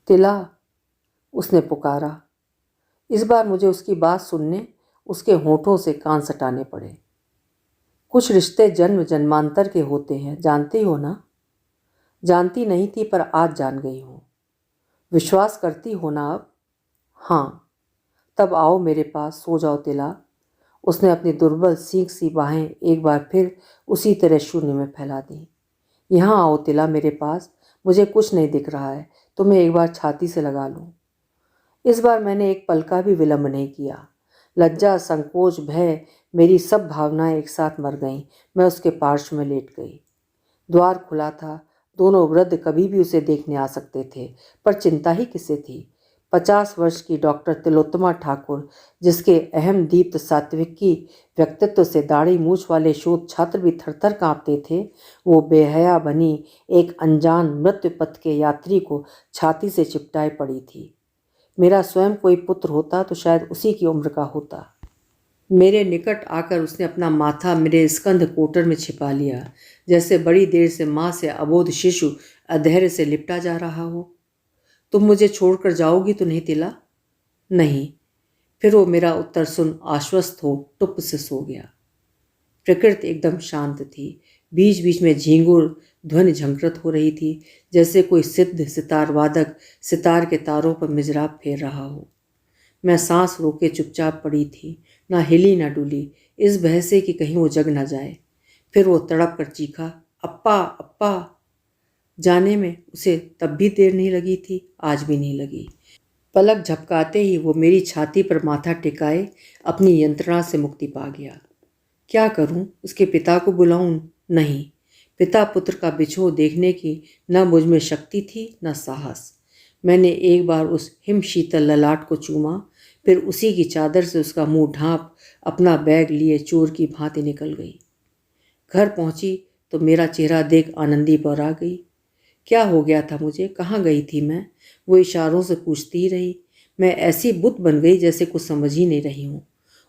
तिला, उसने पुकारा। इस बार मुझे उसकी बात सुनने उसके होठों से कान सटाने पड़े। कुछ रिश्ते जन्म जन्मांतर के होते हैं, जानती हो ना? जानती नहीं थी, पर आज जान गई हूँ। विश्वास करती हो ना अब? हाँ। तब आओ मेरे पास, सो जाओ तिला। उसने अपनी दुर्बल सींक सी बाहें एक बार फिर उसी तरह शून्य में फैला दी। यहाँ आओ तिला मेरे पास, मुझे कुछ नहीं दिख रहा है, तुम्हें एक बार छाती से लगा लूँ। इस बार मैंने एक पल का भी विलंब नहीं किया। लज्जा, संकोच, भय, मेरी सब भावनाएं एक साथ मर गईं। मैं उसके पार्श्व में लेट गई। द्वार खुला था। दोनों वृद्ध कभी भी उसे देखने आ सकते थे, पर चिंता ही किसे थी। 50 वर्ष की डॉक्टर तिलोत्तमा ठाकुर, जिसके अहम दीप्त सात्विकी व्यक्तित्व से दाढ़ी मूछ वाले शोध छात्र भी थरथर कांपते थे, वो बेहया बनी एक अनजान मृत्यु पथ के यात्री को छाती से चिपटाए पड़ी थी। मेरा स्वयं कोई पुत्र होता तो शायद उसी की उम्र का होता। मेरे निकट आकर उसने अपना माथा मेरे स्कंध कोटर में छिपा लिया, जैसे बड़ी देर से माँ से अबोध शिशु अधैर्य से लिपटा जा रहा हो। तुम मुझे छोड़कर जाओगी तो नहीं तिला? नहीं। फिर वो मेरा उत्तर सुन आश्वस्त हो टुप से सो गया। प्रकृति एकदम शांत थी। बीच बीच में झींगुर ध्वनि झंकृत हो रही थी, जैसे कोई सिद्ध सितार वादक सितार के तारों पर मिजराब फेर रहा हो। मैं सांस रोके चुपचाप पड़ी थी, ना हिली ना डुली, इस भय से कि कहीं वो जग ना जाए। फिर वो तड़प कर चीखा, अप्पा अप्पा। जाने में उसे तब भी देर नहीं लगी थी, आज भी नहीं लगी। पलक झपकाते ही वो मेरी छाती पर माथा टिकाए अपनी यंत्रणा से मुक्ति पा गया। क्या करूं? उसके पिता को बुलाऊं? नहीं। पिता पुत्र का बिछोह देखने की न मुझ में शक्ति थी न साहस। मैंने एक बार उस हिम शीतल ललाट को चूमा, फिर उसी की चादर से उसका मुंह ढांप अपना बैग लिए चोर की भांति निकल गई। घर पहुंची तो मेरा चेहरा देख आनंदी बौरा गई। क्या हो गया था मुझे, कहाँ गई थी मैं? वो इशारों से पूछती ही रही। मैं ऐसी बुत बन गई जैसे कुछ समझ ही नहीं रही हूँ।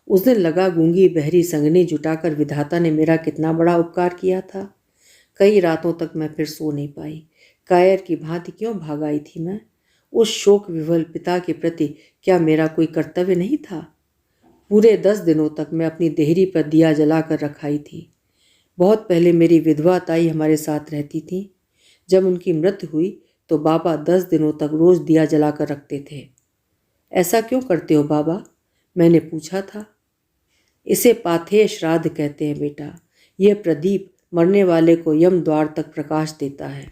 उस दिन लगा गूंगी बहरी संगनी जुटाकर विधाता ने मेरा कितना बड़ा उपकार किया था। कई रातों तक मैं फिर सो नहीं पाई। कायर की भांति क्यों भाग आई थी मैं? उस शोक विवल पिता के प्रति क्या मेरा कोई कर्तव्य नहीं था? पूरे 10 दिनों तक मैं अपनी देहरी पर दिया जलाकर रखाई थी। बहुत पहले मेरी विधवा ताई हमारे साथ रहती थी। जब उनकी मृत्यु हुई तो बाबा 10 दिनों तक रोज दिया जलाकर रखते थे। ऐसा क्यों करते हो बाबा? मैंने पूछा था। इसे पाथेय श्राद्ध कहते हैं बेटा। यह प्रदीप मरने वाले को यम द्वार तक प्रकाश देता है।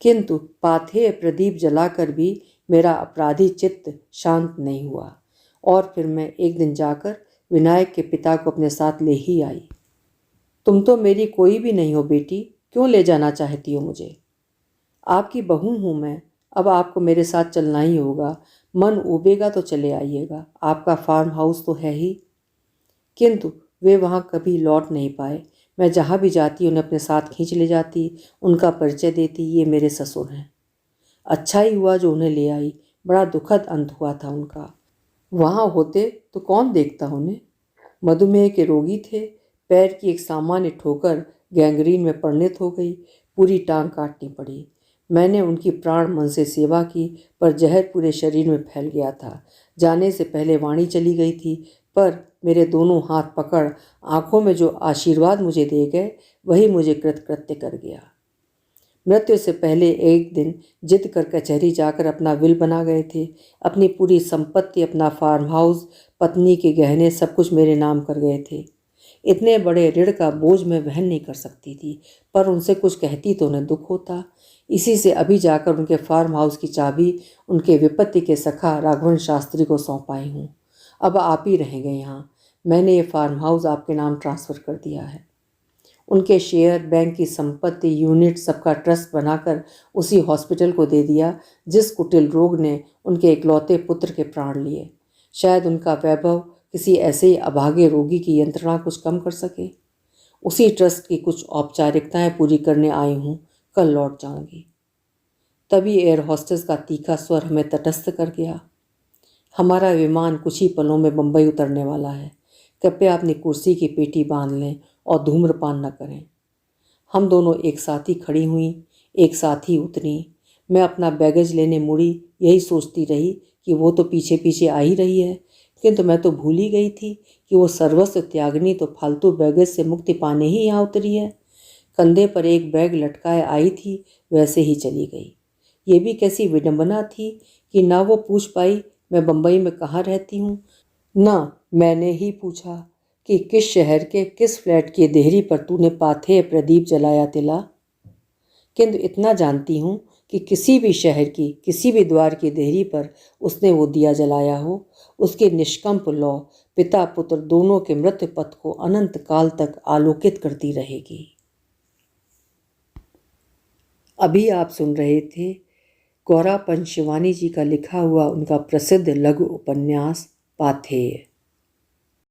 किंतु पाथेय प्रदीप जलाकर भी मेरा अपराधी चित्त शांत नहीं हुआ और फिर मैं एक दिन जाकर विनायक के पिता को अपने साथ ले ही आई। तुम तो मेरी कोई भी नहीं हो बेटी, क्यों ले जाना चाहती हो मुझे? आपकी बहू हूँ मैं, अब आपको मेरे साथ चलना ही होगा। मन उबेगा तो चले आइएगा, आपका फार्म हाउस तो है ही। किंतु वे वहाँ कभी लौट नहीं पाए। मैं जहाँ भी जाती उन्हें अपने साथ खींच ले जाती, उनका परिचय देती, ये मेरे ससुर हैं। अच्छा ही हुआ जो उन्हें ले आई, बड़ा दुखद अंत हुआ था उनका। वहाँ होते तो कौन देखता उन्हें? मधुमेह के रोगी थे, पैर की एक सामान्य ठोकर गैंग्रीन में परिणत हो गई, पूरी टांग काटनी पड़ी। मैंने उनकी प्राण मन से सेवा की, पर जहर पूरे शरीर में फैल गया था। जाने से पहले वाणी चली गई थी, पर मेरे दोनों हाथ पकड़ आंखों में जो आशीर्वाद मुझे दे गए वही मुझे कृतकृत्य कर गया। मृत्यु से पहले एक दिन जिद कर कचहरी जाकर अपना विल बना गए थे। अपनी पूरी संपत्ति, अपना फार्म हाउस, पत्नी के गहने सब कुछ मेरे नाम कर गए थे। इतने बड़े ऋण का बोझ मैं वहन नहीं कर सकती थी, पर उनसे कुछ कहती तो उन्हें दुख होता। इसी से अभी जाकर उनके फार्म हाउस की चाबी उनके विपत्ति के सखा राघवन शास्त्री को सौंप आई हूँ। अब आप ही रहेंगे यहाँ। मैंने ये फार्म हाउस आपके नाम ट्रांसफ़र कर दिया है। उनके शेयर, बैंक की संपत्ति, यूनिट सबका ट्रस्ट बनाकर उसी हॉस्पिटल को दे दिया जिस कुटिल रोग ने उनके इकलौते पुत्र के प्राण लिए। शायद उनका वैभव किसी ऐसे ही अभागे रोगी की यंत्रणा कुछ कम कर सके। उसी ट्रस्ट की कुछ औपचारिकताएं पूरी करने आई हूँ, कल लौट जाऊंगी। तभी एयर होस्टेस का तीखा स्वर हमें तटस्थ कर गया। हमारा विमान कुछ ही पलों में बंबई उतरने वाला है। कृपया अपनी कुर्सी की पेटी बांध लें और धूम्रपान न करें। हम दोनों एक साथ ही खड़ी हुई, एक साथ ही उतरी। मैं अपना बैगेज लेने मुड़ी, यही सोचती रही कि वो तो पीछे पीछे आ ही रही है, किंतु मैं तो भूल ही गई थी कि वो सर्वस्व त्यागनी तो फालतू बैगेज से मुक्ति पाने ही यहाँ उतरी है। कंधे पर एक बैग लटकाए आई थी, वैसे ही चली गई। ये भी कैसी विडंबना थी कि ना वो पूछ पाई मैं बम्बई में कहाँ रहती हूँ, ना मैंने ही पूछा कि किस शहर के किस फ्लैट की देहरी पर तूने पाथेय प्रदीप जलाया तिला। किंतु इतना जानती हूँ कि किसी भी शहर की किसी भी द्वार की देहरी पर उसने वो दिया जलाया हो, उसके निष्कंप लौ पिता पुत्र दोनों के मृत्यु पथ को अनंत काल तक आलोकित करती रहेगी। अभी आप सुन रहे थे गौरा पंच शिवानी जी का लिखा हुआ उनका प्रसिद्ध लघु उपन्यास पाथेय।